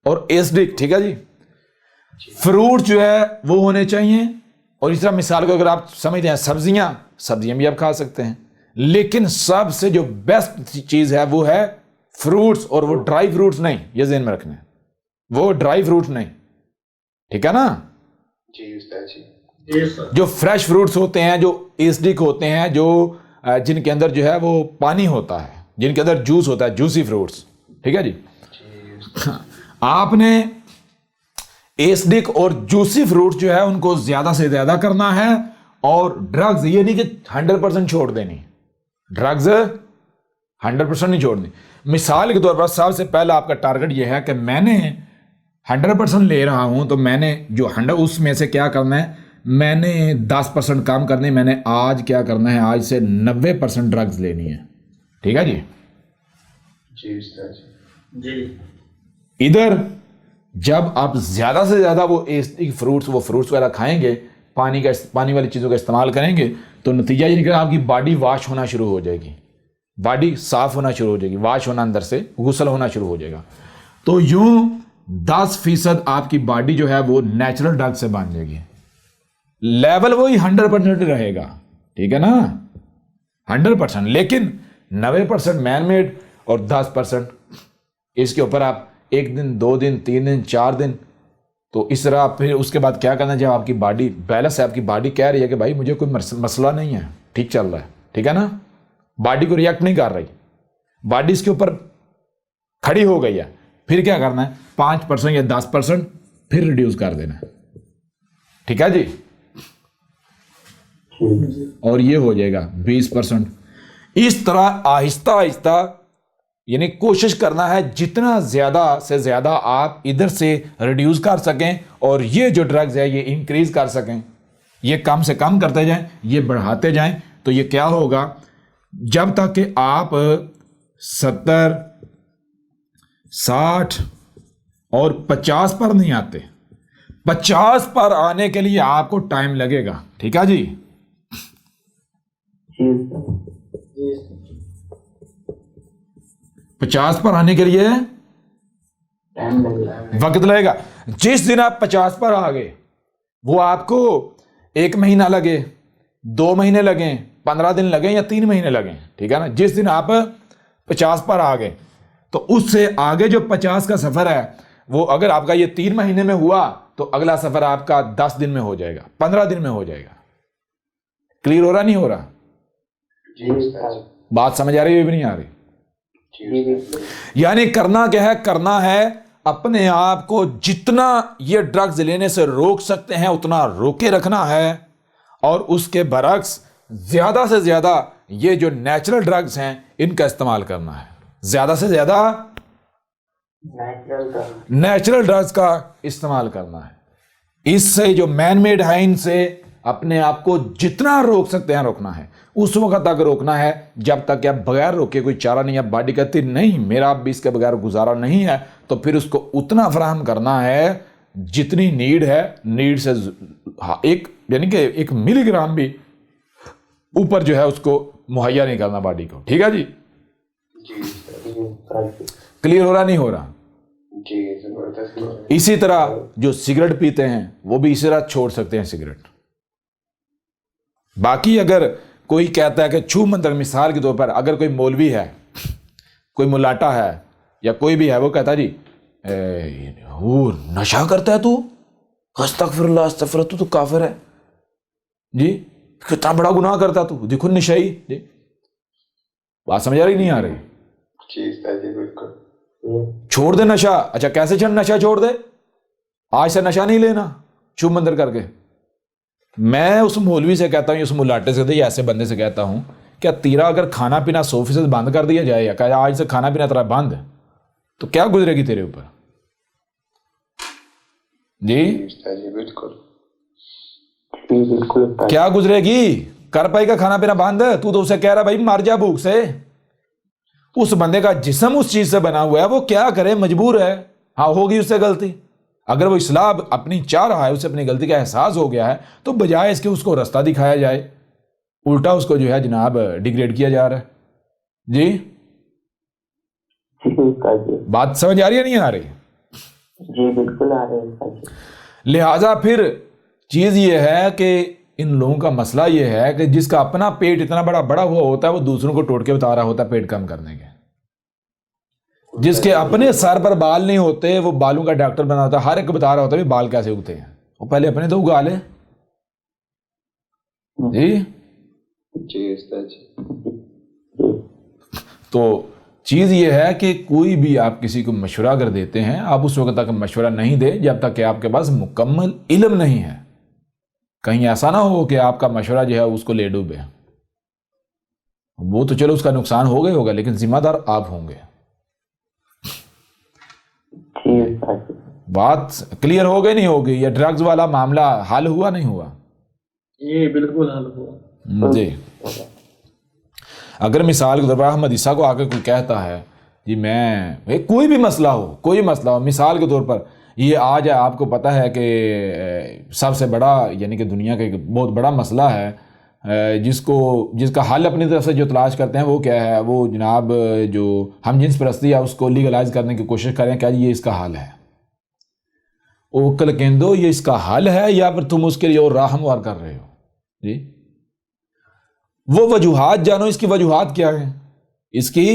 Speaker 2: اور ایسڈک. ٹھیک ہے جی. فروٹ جو ہے وہ ہونے چاہیے، اور اس طرح مثال کو اگر آپ سمجھتے ہیں سبزیاں بھی آپ کھا سکتے ہیں، لیکن سب سے جو بیسٹ چیز ہے وہ ہے فروٹس، اور وہ ڈرائی فروٹس نہیں. یہ ذہن میں رکھنا ہے، وہ ڈرائی فروٹ نہیں. ٹھیک ہے نا. جو فریش فروٹس ہوتے ہیں، جو ایسڈک ہوتے ہیں، جو جن کے اندر جو ہے وہ پانی ہوتا ہے، جن کے اندر جوس ہوتا ہے، جوسی فروٹس. ٹھیک ہے جی. آپ نے ایسڈک اور جوسی فروٹ جو ہے ان کو زیادہ سے زیادہ کرنا ہے، اور ڈرگز یہ نہیں کہ 100% چھوڑ دینی، ڈرگز 100% نہیں چھوڑنی۔ مثال کے طور پر سب سے پہلا آپ کا ٹارگٹ یہ ہے کہ میں نے 100% لے رہا ہوں، تو میں نے جو 100 اس میں سے کیا کرنا ہے، میں نے 10% کام کرنی، میں نے آج کیا کرنا ہے، آج سے 90% ڈرگز لینی ہے، ٹھیک ہے جی۔
Speaker 1: جی استاد جی۔
Speaker 3: جی
Speaker 2: ادھر جب آپ زیادہ سے زیادہ وہ فروٹس وغیرہ کھائیں گے، پانی والی چیزوں کا استعمال کریں گے، تو نتیجہ یہ نکلے آپ کی باڈی واش ہونا شروع ہو جائے گی، باڈی صاف ہونا شروع ہو جائے گی، واش ہونا، اندر سے غسل ہونا شروع ہو جائے گا۔ تو یوں 10% آپ کی باڈی جو ہے وہ نیچرل ڈرگ سے بن جائے گی، لیول وہی 100% رہے گا، ٹھیک ہے نا، 100%، لیکن 90% مین میڈ اور 10% اس کے اوپر آپ 1 دن 2 دن 3 دن 4 دن، تو اس طرح پھر اس کے بعد کیا کرنا ہے، جب آپ کی باڈی بیلنس ہے، آپ کی باڈی کہہ رہی ہے کہ بھائی مجھے کوئی مسئلہ نہیں ہے، ٹھیک چل رہا ہے، ٹھیک ہے نا، باڈی کو ریئیکٹ نہیں کر رہی، باڈی اس کے اوپر کھڑی ہو گئی ہے، پھر کیا کرنا ہے، 5% یا 10% پھر ریڈیوس کر دینا ہے، ٹھیک ہے جی، اور یہ ہو جائے گا 20%۔ اس طرح آہستہ آہستہ، یعنی کوشش کرنا ہے جتنا زیادہ سے زیادہ آپ ادھر سے ریڈیوس کر سکیں، اور یہ جو ڈرگز ہے یہ انکریز کر سکیں، یہ کم سے کم کرتے جائیں، یہ بڑھاتے جائیں، تو یہ کیا ہوگا، جب تک کہ آپ 70 60 اور 50 پر نہیں آتے، 50 پر آنے کے لیے آپ کو ٹائم لگے گا، ٹھیک ہے جی۔ 50 پر آنے کے لیے وقت لگے گا۔ جس دن آپ 50 پر آ گئے، وہ آپ کو 1 مہینہ لگے، 2 مہینے لگیں، 15 دن لگیں یا 3 مہینے لگیں، ٹھیک ہے نا، جس دن آپ 50 پر آ گئے، تو اس سے آگے جو 50 کا سفر ہے، وہ اگر آپ کا یہ 3 مہینے میں ہوا، تو اگلا سفر آپ کا 10 دن میں ہو جائے گا، 15 دن میں ہو جائے گا۔ کلیئر ہو رہا نہیں ہو رہا؟ بات سمجھ آ رہی ہے بھی نہیں آ رہی؟ یعنی کرنا کیا ہے، کرنا ہے اپنے آپ کو جتنا یہ ڈرگز لینے سے روک سکتے ہیں اتنا روکے رکھنا ہے، اور اس کے برعکس زیادہ سے زیادہ یہ جو نیچرل ڈرگز ہیں ان کا استعمال کرنا ہے، زیادہ سے زیادہ نیچرل ڈرگز کا استعمال کرنا ہے۔ اس سے جو مین میڈ ہے ان سے اپنے آپ کو جتنا روک سکتے ہیں روکنا ہے، اس وقت تک روکنا ہے جب تک کہ بغیر روکے کوئی چارہ نہیں ہے، باڈی کہتی نہیں میرا اب بھی اس کے بغیر گزارا نہیں ہے، تو پھر اس کو اتنا فراہم کرنا ہے جتنی نیڈ ہے، نیڈ سے ایک یعنی کہ 1 ملی گرام بھی اوپر جو ہے اس کو مہیا نہیں کرنا باڈی کو، ٹھیک ہے جی۔ کلیئر ہو رہا نہیں ہو رہا؟ اسی طرح جو سگریٹ پیتے ہیں وہ بھی اسی طرح چھوڑ سکتے ہیں سگریٹ۔ باقی اگر کوئی کہتا ہے کہ چھو منتر، مثال کے طور پر اگر کوئی مولوی ہے، کوئی ملاٹا ہے، یا کوئی بھی ہے، وہ کہتا ہے جی وہ نشہ کرتا ہے، تو استغفر اللہ استغفر اللہ، تو کافر ہے جی، کتنا بڑا گناہ کرتا تو، دیکھو نشائی جی۔ بات سمجھ آ رہی نہیں آ رہی؟ چھوڑ دے نشہ، اچھا کیسے نشہ چھوڑ دے، آج سے نشہ نہیں لینا چھو مندر کر کے۔ میں اس مولوی سے کہتا ہوں، اس ملاٹے سے یا ایسے بندے سے کہتا ہوں، کیا تیرا اگر کھانا پینا 100% بند کر دیا جائے، یا کہ آج سے کھانا پینا تیرا بند، تو کیا گزرے گی تیرے اوپر جی؟ کیا گزرے گی؟ کر پائی کا کھانا پینا بند، تو اسے کہہ رہا بھائی مر جا بھوک سے۔ اس بندے کا جسم اس چیز سے بنا ہوا ہے، وہ کیا کرے، مجبور ہے، ہاں ہوگی اس سے غلطی، اگر وہ اصلاح اپنی چاہ رہا ہے، اسے اپنی غلطی کا احساس ہو گیا ہے، تو بجائے اس کے اس کو رستہ دکھایا جائے، الٹا اس کو جو ہے جناب ڈیگریڈ کیا جا رہا ہے جی۔ بات سمجھ آ رہی ہے نہیں آ رہی؟
Speaker 3: جی بالکل آ رہی ہے۔
Speaker 2: لہٰذا پھر چیز یہ ہے کہ ان لوگوں کا مسئلہ یہ ہے کہ جس کا اپنا پیٹ اتنا بڑا ہوا ہوتا ہے، وہ دوسروں کو ٹوٹ کے بتا رہا ہوتا ہے پیٹ کم کرنے کے۔ جس کے اپنے سر پر بال نہیں ہوتے، وہ بالوں کا ڈاکٹر بنا ہوتا ہے، ہر ایک بتا رہا ہوتا ہے بھی بال کیسے اگتے ہیں، وہ پہلے اپنے تو اگا لے جی۔ تو چیز یہ ہے کہ کوئی بھی آپ کسی کو مشورہ اگر دیتے ہیں، آپ اس وقت تک مشورہ نہیں دیں جب تک کہ آپ کے پاس مکمل علم نہیں ہے. کہیں ایسا نہ ہو کہ آپ کا مشورہ جو ہے اس کو لے ڈوبے. وہ تو چلو اس کا نقصان ہوگا ہی ہوگا، لیکن ذمہ دار آپ ہوں گے.
Speaker 3: جی استاد جی.
Speaker 2: بات کلیئر ہو گئی نہیں ہوگی؟ یہ ڈرگز والا معاملہ حل ہوا نہیں ہوا؟
Speaker 4: یہ بالکل حل ہوا.
Speaker 2: جی. اگر مثال کے طور پر احمد عیسیٰ کو آ کے کوئی کہتا ہے جی میں کوئی بھی مسئلہ ہو، مثال کے طور پر یہ آج آپ کو پتہ ہے کہ سب سے بڑا یعنی کہ دنیا کا ایک بہت بڑا مسئلہ ہے جس کا حل اپنی طرف سے جو تلاش کرتے ہیں وہ کیا ہے؟ وہ جناب جو ہم جنس پرستی ہے اس کو لیگلائز کرنے کی کوشش کریں کہ یہ اس کا حل ہے. اوکل کہندو یہ اس کا حل ہے یا پھر تم اس کے لیے اور راہ ہموار کر رہے ہو؟ جی وہ وجوہات جانو، اس کی وجوہات کیا ہیں؟ اس کی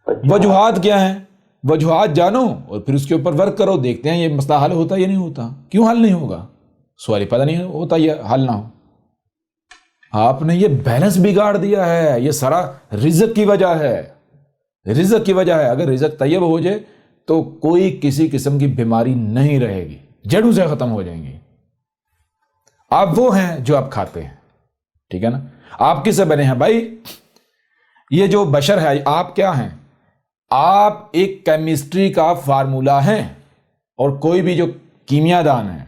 Speaker 2: وجوہات کیا ہیں؟ وجوہات جانو اور پھر اس کے اوپر ورک کرو. دیکھتے ہیں یہ مسئلہ حل ہوتا ہے یا نہیں ہوتا. کیوں حل نہیں ہوگا؟ سوال پتہ نہیں ہوتا یہ حل نہ ہو. آپ نے یہ بیلنس بگاڑ دیا ہے. یہ سارا رزق کی وجہ ہے، رزق کی وجہ ہے. اگر رزق طیب ہو جائے تو کوئی کسی قسم کی بیماری نہیں رہے گی، جڑوں سے ختم ہو جائیں گی. آپ وہ ہیں جو آپ کھاتے ہیں، ٹھیک ہے نا؟ آپ کس سے بنے ہیں بھائی؟ یہ جو بشر ہے آپ کیا ہیں؟ آپ ایک کیمسٹری کا فارمولا ہیں. اور کوئی بھی جو کیمیا دان ہے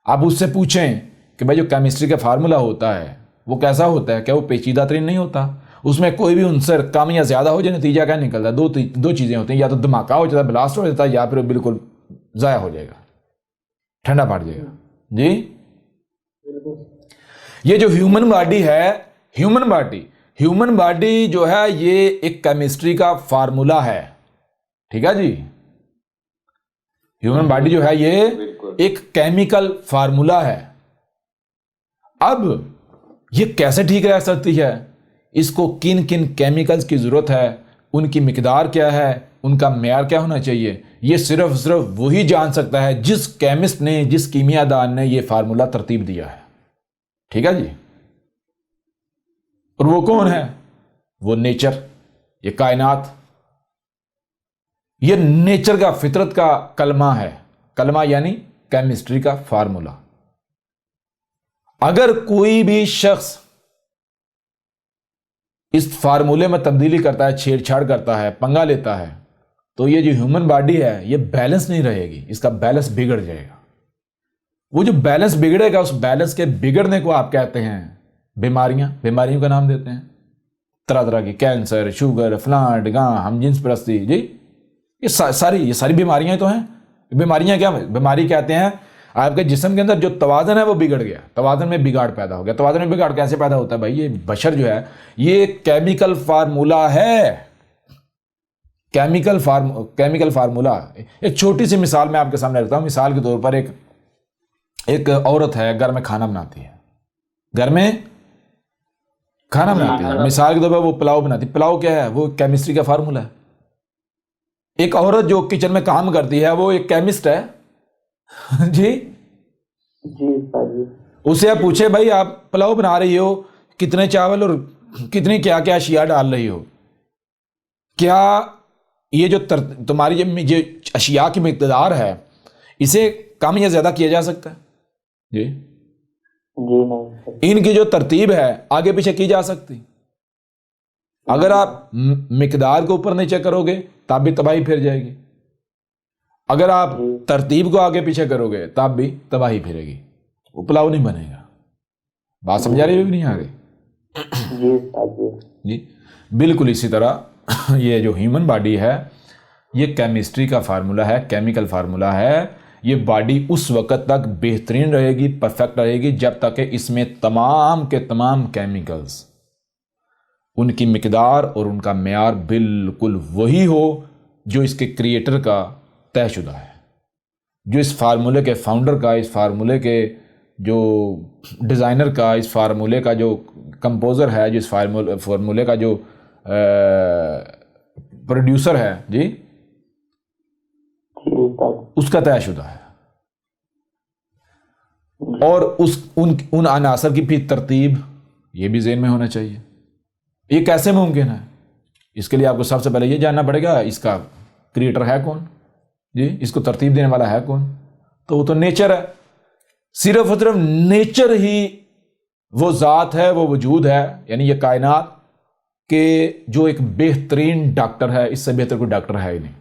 Speaker 2: آپ اس سے پوچھیں کہ بھائی جو کیمسٹری کا فارمولا ہوتا ہے وہ کیسا ہوتا ہے؟ کیا وہ پیچیدہ ترین نہیں ہوتا؟ اس میں کوئی بھی عنصر کم یا زیادہ ہو جائے نتیجہ کیا نکلتا ہے؟ دو چیزیں ہوتی ہیں، یا تو دھماکہ ہو جاتا ہے، بلاسٹ ہو جاتا ہے، یا پھر بالکل ضائع ہو جائے گا، ٹھنڈا پڑ جائے گا. جی یہ جو ہیومن باڈی ہے، ہیومن باڈی جو ہے یہ ایک کیمسٹری کا فارمولا ہے. ٹھیک ہے جی؟ ہیومن باڈی جو ہے یہ ایک کیمیکل فارمولا ہے. اب یہ کیسے ٹھیک رہ سکتی ہے؟ اس کو کن کیمیکلز کی ضرورت ہے، ان کی مقدار کیا ہے، ان کا معیار کیا ہونا چاہیے، یہ صرف وہی جان سکتا ہے جس کیمسٹ نے، جس کیمیا دان نے یہ فارمولا ترتیب دیا ہے. ٹھیک ہے جی؟ اور وہ کون ہے؟ وہ نیچر، یہ کائنات. یہ نیچر کا، فطرت کا کلمہ ہے. کلمہ یعنی کیمسٹری کا فارمولا. اگر کوئی بھی شخص اس فارمولے میں تبدیلی کرتا ہے، چھیڑ چھاڑ کرتا ہے، پنگا لیتا ہے، تو یہ جو ہیومن باڈی ہے یہ بیلنس نہیں رہے گی، اس کا بیلنس بگڑ جائے گا. وہ جو بیلنس بگڑے گا، اس بیلنس کے بگڑنے کو آپ کہتے ہیں بیماریوں کا نام دیتے ہیں. طرح طرح کی کینسر، شوگر، فلانٹ گاں، ہم جنس پرستی. جی یہ ساری بیماریاں تو ہیں. بیماریاں کیا؟ بیماری کہتے ہیں آپ کے جسم کے اندر جو توازن ہے وہ بگڑ گیا، توازن میں بگاڑ پیدا ہو گیا. توازن میں بگاڑ کیسے پیدا ہوتا ہے بھائی؟ یہ بشر جو ہے یہ کیمیکل فارمولا ہے. Chemical formula. ایک چھوٹی سی مثال میں آپ کے سامنے رکھتا ہوں. مثال کے طور پر ایک عورت ہے، گھر میں کھانا بناتی ہے، مثال کے طور پر وہ پلاؤ بناتی ہے. پلاؤ کیا ہے؟ وہ کیمسٹری کا فارمولا ہے. ایک عورت جو کچن میں کام کرتی ہے وہ ایک کیمسٹ ہے. جی اسے آپ پوچھے بھائی آپ پلاؤ بنا رہی ہو، کتنے چاول اور کتنی کیا کیا اشیاء ڈال رہی ہو؟ کیا یہ جو تمہاری جو اشیاء کی مقدار ہے اسے کم یا زیادہ کیا جا سکتا ہے؟ جی ان کی جو ترتیب ہے آگے پیچھے کی جا سکتی؟ اگر آپ مقدار کو اوپر نیچے کرو گے تب بھی تباہی پھر جائے گی. اگر آپ ترتیب کو آگے پیچھے کرو گے تب بھی تباہی پھرے گی. وہ پلاؤ نہیں بنے گا. بات سمجھا رہی ہوگی نہیں آگے؟ جی بالکل اسی طرح یہ جو ہیومن باڈی ہے یہ کیمسٹری کا فارمولا ہے، کیمیکل فارمولا ہے. یہ باڈی اس وقت تک بہترین رہے گی، پرفیکٹ رہے گی جب تک کہ اس میں تمام کے تمام کیمیکلز، ان کی مقدار اور ان کا معیار بالکل وہی ہو جو اس کے کریٹر کا طے شدہ ہے، جو اس فارمولے کے فاؤنڈر کا، اس فارمولے کے جو ڈیزائنر کا، اس فارمولے کا جو کمپوزر ہے، جو اس فارمولے کا جو پروڈیوسر ہے، جی اس کا طے شدہ ہے. اور ان عناصر کی بھی ترتیب یہ بھی ذہن میں ہونا چاہیے. یہ کیسے ممکن ہے؟ اس کے لیے آپ کو سب سے پہلے یہ جاننا پڑے گا اس کا کریٹر ہے کون، جی اس کو ترتیب دینے والا ہے کون، تو وہ تو نیچر ہے، صرف اور صرف نیچر ہی وہ ذات ہے، وہ وجود ہے، یعنی یہ کائنات کہ جو ایک بہترین ڈاکٹر ہے، اس سے بہتر کوئی ڈاکٹر ہے ہی نہیں۔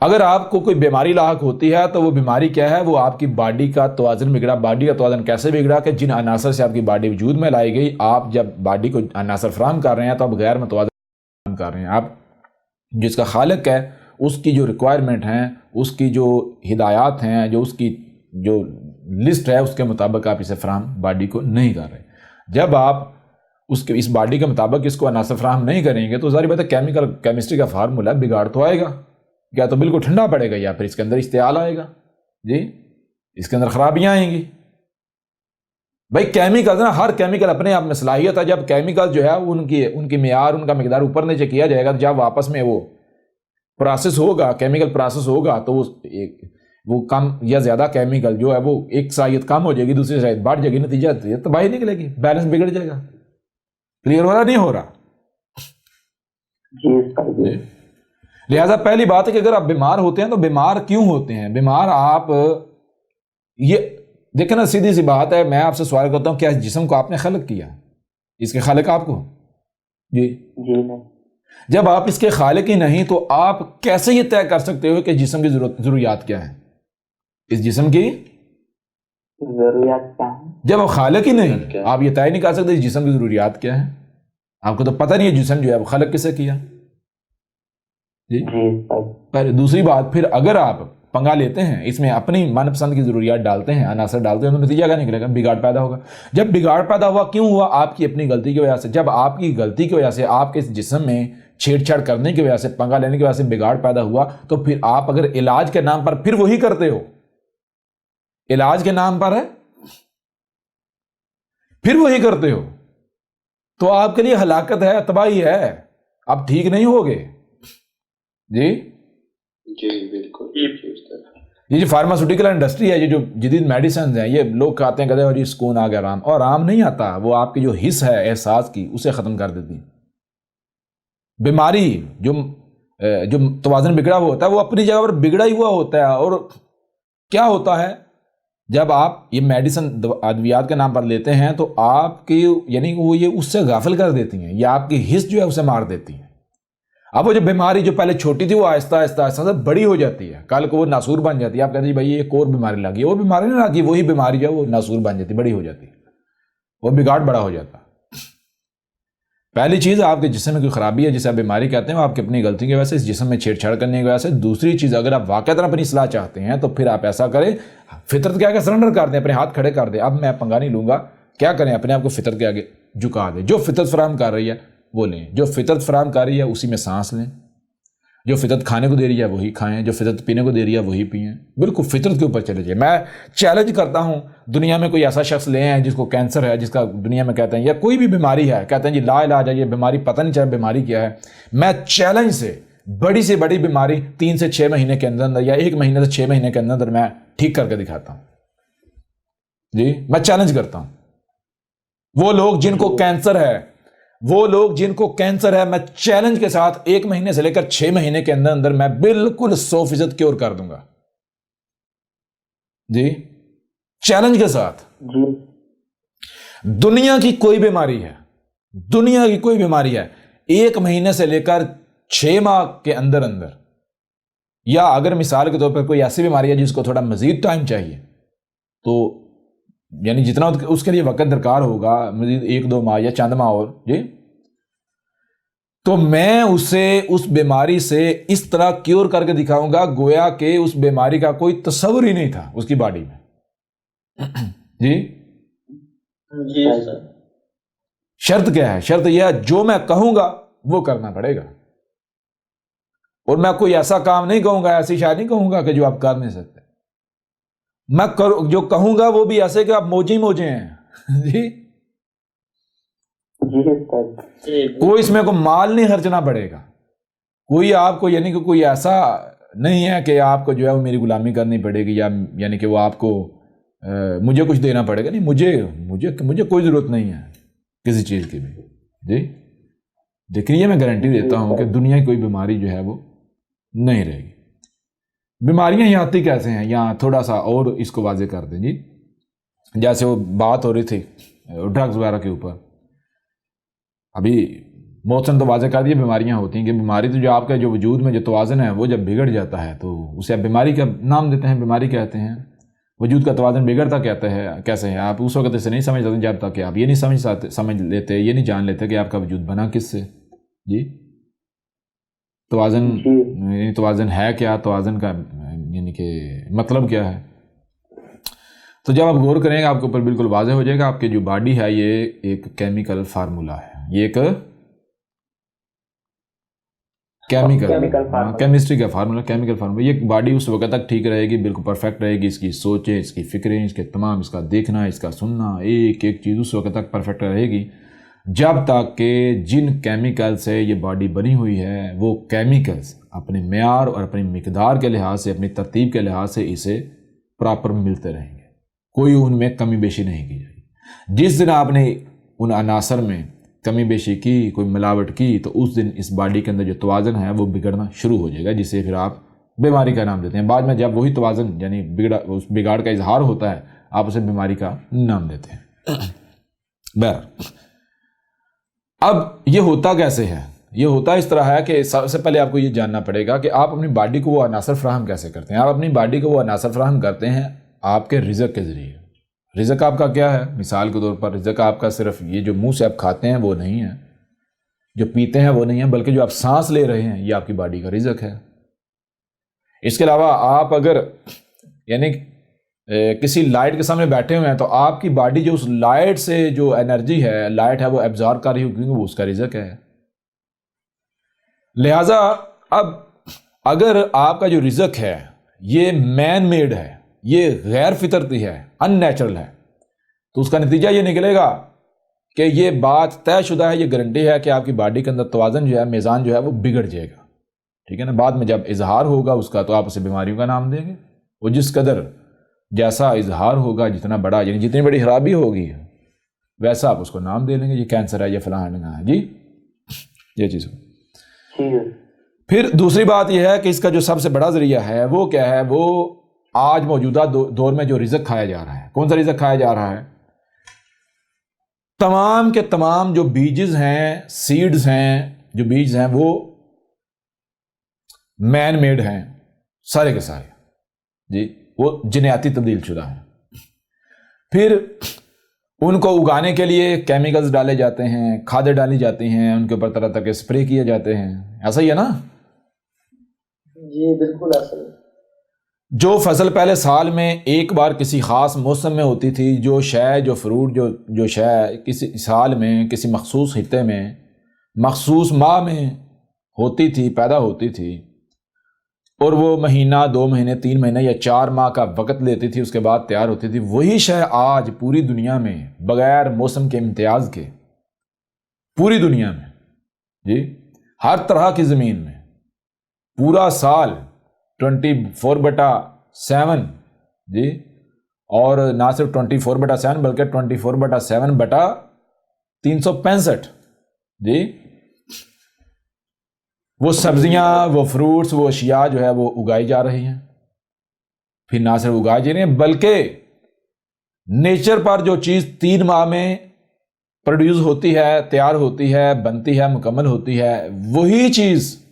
Speaker 2: اگر آپ کو کوئی بیماری لاحق ہوتی ہے تو وہ بیماری کیا ہے؟ وہ آپ کی باڈی کا توازن بگڑا۔ باڈی کا توازن کیسے بگڑا؟ کہ جن عناصر سے آپ کی باڈی وجود میں لائی گئی، آپ جب باڈی کو عناصر فراہم کر رہے ہیں تو آپ غیر متوازن فراہم کر رہے ہیں۔ آپ جس کا خالق ہے اس کی جو ریکوائرمنٹ ہیں، اس کی جو ہدایات ہیں، جو اس کی جو لسٹ ہے، اس کے مطابق آپ اسے فراہم باڈی کو نہیں کر رہے۔ جب آپ اس باڈی کے مطابق اس کو عناصر فراہم نہیں کریں گے تو ظاہر بات ہے کیمسٹری کا فارمولا بگاڑ تو آئے گا، یا تو بالکل ٹھنڈا پڑے گا یا پھر اس کے اندر اشتعال آئے گا، جی اس کے اندر خرابیاں آئیں گی۔ بھائی کیمیکل نا، ہر کیمیکل اپنے آپ میں صلاحیت ہے، جب کیمیکل جو ہے ان کی معیار، ان کا مقدار اوپر نیچے کیا جائے گا، جب آپس میں وہ پروسیس ہوگا، کیمیکل پروسیس ہوگا، تو وہ کم یا زیادہ کیمیکل جو ہے وہ ایک صلاحیت کم ہو جائے گی، دوسری صلاحیت بڑھ جائے گی، نتیجہ تباہی نکلے گی، بیلنس بگڑ جائے گا۔ کلیئر ہو رہا نہیں ہو رہا؟
Speaker 3: جی
Speaker 2: لہٰذا پہلی بات ہے کہ اگر آپ بیمار ہوتے ہیں تو بیمار کیوں ہوتے ہیں؟ بیمار آپ یہ دیکھیں نا، سیدھی سی بات ہے، میں آپ سے سوال کرتا ہوں، کیا اس جسم کو آپ نے خلق کیا؟ اس کے خالق آپ کو؟ جی جب آپ اس کے خالق ہی نہیں تو آپ کیسے یہ طے کر سکتے ہو کہ جسم کی ضروریات کیا ہیں؟ اس جسم کی
Speaker 3: ضروریات کیا ہیں؟
Speaker 2: جب آپ خالق ہی نہیں، آپ یہ طے نہیں کر سکتے اس جسم کی ضروریات کیا ہیں۔ آپ کو تو پتہ نہیں ہے جسم جو ہے وہ خلق کسے کیا۔ جی پہلے دوسری بات، پھر اگر آپ پنگا لیتے ہیں، اس میں اپنی من پسند کی ضروریات ڈالتے ہیں، عناصر ڈالتے ہیں، تو نتیجہ کیا نکلے گا؟ بگاڑ پیدا ہوگا۔ جب بگاڑ پیدا ہوا، کیوں ہوا؟ آپ کی اپنی غلطی کی وجہ سے۔ جب آپ کی غلطی کی وجہ سے، آپ کے اس جسم میں چھیڑ چھاڑ کرنے کی وجہ سے، پنگا لینے کی وجہ سے بگاڑ پیدا ہوا، تو پھر آپ اگر علاج کے نام پر پھر وہی کرتے ہو، علاج کے نام پر ہے پھر وہی کرتے ہو، تو آپ کے لیے ہلاکت ہے، تباہی ہے، آپ ٹھیک نہیں ہوگے۔ جی
Speaker 1: جی بالکل۔
Speaker 2: یہ جو فارماسوٹیکل انڈسٹری ہے، یہ جو جدید میڈیسنز ہیں، یہ لوگ کہتے ہیں اور یہ سکون آ گیا، آرام، اور آرام نہیں آتا، وہ آپ کی جو حس ہے احساس کی، اسے ختم کر دیتی۔ بیماری جو توازن بگڑا ہوا ہوتا ہے وہ اپنی جگہ پر بگڑا ہی ہوا ہوتا ہے۔ اور کیا ہوتا ہے جب آپ یہ میڈیسن ادویات کے نام پر لیتے ہیں تو آپ کی یعنی وہ یہ اس سے غافل کر دیتی ہیں، یا آپ کی حس جو ہے اسے مار دیتی ہیں۔ اب وہ جو بیماری جو پہلے چھوٹی تھی وہ آہستہ آہستہ آہستہ بڑی ہو جاتی ہے، کل کو وہ ناسور بن جاتی ہے۔ آپ کہتے ہیں بھائی ایک اور بیماری لگی ہے، وہ بیماری نہیں لگی، وہی بیماری جو ہے وہ ناسور بن جاتی، بڑی ہو جاتی ہے، وہ بگاڑ بڑا ہو جاتا ہے۔ پہلی چیز آپ کے جسم میں کوئی خرابی ہے جسے آپ بیماری کہتے ہیں، وہ آپ کی اپنی غلطی کی وجہ سے، اس جسم میں چھیڑ چھاڑ کرنے کی وجہ سے۔ دوسری چیز، اگر آپ واقعتاً اپنی اصلاح چاہتے ہیں تو پھر آپ ایسا کریں، فطرت کے آگے سرنڈر کر دیں، اپنے ہاتھ کھڑے کر دیں، اب میں پنگا نہیں لوں گا۔ کیا کریں؟ اپنے آپ کو فطرت کے آگے جھکا دیں، جو فطرت فراہم کر رہی ہے وہ لیں، جو فطرت فراہم کر رہی ہے اسی میں سانس لیں، جو فطرت کھانے کو دے رہی ہے وہی کھائیں، جو فطرت پینے کو دے رہی ہے وہی پئیں، بالکل فطرت کے اوپر چلے جائیں۔ میں چیلنج کرتا ہوں، دنیا میں کوئی ایسا شخص لے ہیں جس کو کینسر ہے، جس کا دنیا میں کہتے ہیں، یا کوئی بھی بیماری ہے، کہتے ہیں جی لا علاج ہے، یہ بیماری پتہ نہیں چاہے بیماری کیا ہے، میں چیلنج سے بڑی سے بڑی بیماری 3 سے 6 مہینے کے اندر یا 1 مہینے سے 6 مہینے کے اندر میں ٹھیک کر کے دکھاتا ہوں۔ جی میں چیلنج کرتا ہوں، وہ لوگ جن کو کینسر ہے، میں چیلنج کے ساتھ 1 مہینے سے لے کر 6 مہینے کے اندر اندر میں بالکل 100% کیور کر دوں گا۔ جی چیلنج کے ساتھ۔ دنیا کی کوئی بیماری ہے 1 مہینے سے لے کر 6 ماہ کے اندر اندر، یا اگر مثال کے طور پر کوئی ایسی بیماری ہے جس کو تھوڑا مزید ٹائم چاہیے، تو یعنی جتنا اس کے لیے وقت درکار ہوگا، مزید 1-2 ماہ یا چند ماہ اور، جی تو میں اسے اس بیماری سے اس طرح کیور کر کے دکھاؤں گا گویا کہ اس بیماری کا کوئی تصور ہی نہیں تھا اس کی باڈی میں۔ جی
Speaker 4: جی سر۔
Speaker 2: شرط کیا ہے؟ شرط یہ ہے جو میں کہوں گا وہ کرنا پڑے گا، اور میں کوئی ایسا کام نہیں کہوں گا، ایسی شاید نہیں کہوں گا کہ جو آپ کر نہیں سکتے۔ میں جو کہوں گا وہ بھی ایسے کہ آپ موجے ہیں۔ جی کوئی اس میں کو مال نہیں خرچنا پڑے گا، کوئی آپ کو یعنی کہ کوئی ایسا نہیں ہے کہ آپ کو جو ہے وہ میری غلامی کرنی پڑے گی، یا یعنی کہ وہ آپ کو مجھے کچھ دینا پڑے گا، نہیں، مجھے کوئی ضرورت نہیں ہے کسی چیز کی بھی۔ جی لیکن یہ میں گارنٹی دیتا ہوں کہ دنیا کی کوئی بیماری جو ہے وہ نہیں رہے گی. بیماریاں یہ آتی کیسے ہیں؟ یہاں تھوڑا سا اور اس کو واضح کر دیں جی. جیسے وہ بات ہو رہی تھی ڈرگز وغیرہ کے اوپر، ابھی محسن تو واضح کر دیا بیماریاں ہوتی ہیں کہ بیماری تو جو آپ کا جو وجود میں جو توازن ہے وہ جب بگڑ جاتا ہے تو اسے آپ بیماری کا نام دیتے ہیں، بیماری کہتے ہیں. وجود کا توازن بگڑتا کہتے ہیں کیسے ہے؟ آپ اس وقت اسے نہیں سمجھ سکتے جب تک کہ آپ یہ نہیں سمجھ لیتے، یہ نہیں جان لیتے کہ آپ کا وجود بنا کس سے. جی توازن، توازن ہے کیا؟ توازن کا یعنی کہ مطلب کیا ہے؟ تو جب آپ غور کریں گے آپ کے اوپر بالکل واضح ہو جائے گا. آپ کی جو باڈی ہے یہ ایک کیمیکل فارمولا ہے، یہ ایک کیمسٹری کا فارمولا، کیمیکل فارمولا. یہ باڈی اس وقت تک ٹھیک رہے گی، بالکل پرفیکٹ رہے گی. اس کی سوچیں، اس کی فکریں، اس کے تمام، اس کا دیکھنا، اس کا سننا، ایک ایک چیز اس وقت تک پرفیکٹ رہے گی جب تک کہ جن کیمیکل سے یہ باڈی بنی ہوئی ہے وہ کیمیکلز اپنے معیار اور اپنی مقدار کے لحاظ سے، اپنی ترتیب کے لحاظ سے اسے پراپر ملتے رہیں گے. کوئی ان میں کمی بیشی نہیں کی جائے گی. جس دن آپ نے ان عناصر میں کمی بیشی کی، کوئی ملاوٹ کی، تو اس دن اس باڈی کے اندر جو توازن ہے وہ بگڑنا شروع ہو جائے گا، جسے پھر آپ بیماری کا نام دیتے ہیں. بعد میں جب وہی توازن یعنی اس بگاڑ کا اظہار ہوتا ہے آپ اسے بیماری کا نام دیتے ہیں. بہرحال اب یہ ہوتا کیسے ہے؟ یہ ہوتا اس طرح ہے کہ سب سے پہلے آپ کو یہ جاننا پڑے گا کہ آپ اپنی باڈی کو وہ عناصر فراہم کیسے کرتے ہیں. آپ اپنی باڈی کو وہ عناصر فراہم کرتے ہیں آپ کے رزق کے ذریعے. رزق آپ کا کیا ہے؟ مثال کے طور پر رزق آپ کا صرف یہ جو منہ سے آپ کھاتے ہیں وہ نہیں ہے، جو پیتے ہیں وہ نہیں ہے، بلکہ جو آپ سانس لے رہے ہیں یہ آپ کی باڈی کا رزق ہے. اس کے علاوہ آپ اگر یعنی کسی لائٹ کے سامنے بیٹھے ہوئے ہیں تو آپ کی باڈی جو اس لائٹ سے جو انرجی ہے، لائٹ ہے، وہ ایبزارب کر رہی ہو کیونکہ وہ اس کا رزق ہے. لہٰذا اب اگر آپ کا جو رزق ہے یہ مین میڈ ہے، یہ غیر فطرتی ہے، ان نیچرل ہے، تو اس کا نتیجہ یہ نکلے گا کہ یہ بات طے شدہ ہے، یہ گارنٹی ہے کہ آپ کی باڈی کے اندر توازن جو ہے، میزان جو ہے وہ بگڑ جائے گا. ٹھیک ہے نا؟ بعد میں جب اظہار ہوگا اس کا تو آپ اسے بیماریوں کا نام دیں گے. وہ جس قدر جیسا اظہار ہوگا، جتنا بڑا یعنی جتنی بڑی خرابی ہوگی ویسا آپ اس کو نام دے لیں گے، یہ کینسر ہے، یہ فلاں ہے. جی یہ چیز پھر دوسری بات یہ ہے کہ اس کا جو سب سے بڑا ذریعہ ہے وہ کیا ہے؟ وہ آج موجودہ دور میں جو رزق کھایا جا رہا ہے. کون سا رزق کھایا جا رہا ہے؟ تمام کے تمام جو بیجز ہیں، سیڈز ہیں، جو بیجز ہیں وہ مین میڈ ہیں، سارے کے سارے. جی وہ جنیاتی تبدیل شدہ ہیں. پھر ان کو اگانے کے لیے کیمیکلز ڈالے جاتے ہیں، کھادیں ڈالی جاتی ہیں، ان کے اوپر طرح طرح کے اسپرے کیے جاتے ہیں. ایسا ہی ہے نا؟
Speaker 4: جی بالکل ایسا ہی.
Speaker 2: جو فصل پہلے سال میں ایک بار کسی خاص موسم میں ہوتی تھی، جو شے، جو فروٹ، جو شے کسی سال میں کسی مخصوص خطے میں مخصوص ماہ میں ہوتی تھی، پیدا ہوتی تھی، اور وہ مہینہ، 2 مہینے، 3 مہینے یا 4 ماہ کا وقت لیتی تھی، اس کے بعد تیار ہوتی تھی، وہی شے آج پوری دنیا میں بغیر موسم کے امتیاز کے پوری دنیا میں جی ہر طرح کی زمین میں پورا سال 24/7 جی، اور نہ صرف 24/7 بلکہ 24/7/365 جی، وہ سبزیاں، وہ فروٹس، وہ اشیاء جو ہے وہ اگائی جا رہی ہیں. پھر نہ صرف اگائی جا رہی ہیں بلکہ نیچر پر جو چیز 3 ماہ میں پروڈیوس ہوتی ہے، تیار ہوتی ہے، بنتی ہے، مکمل ہوتی ہے، وہی چیز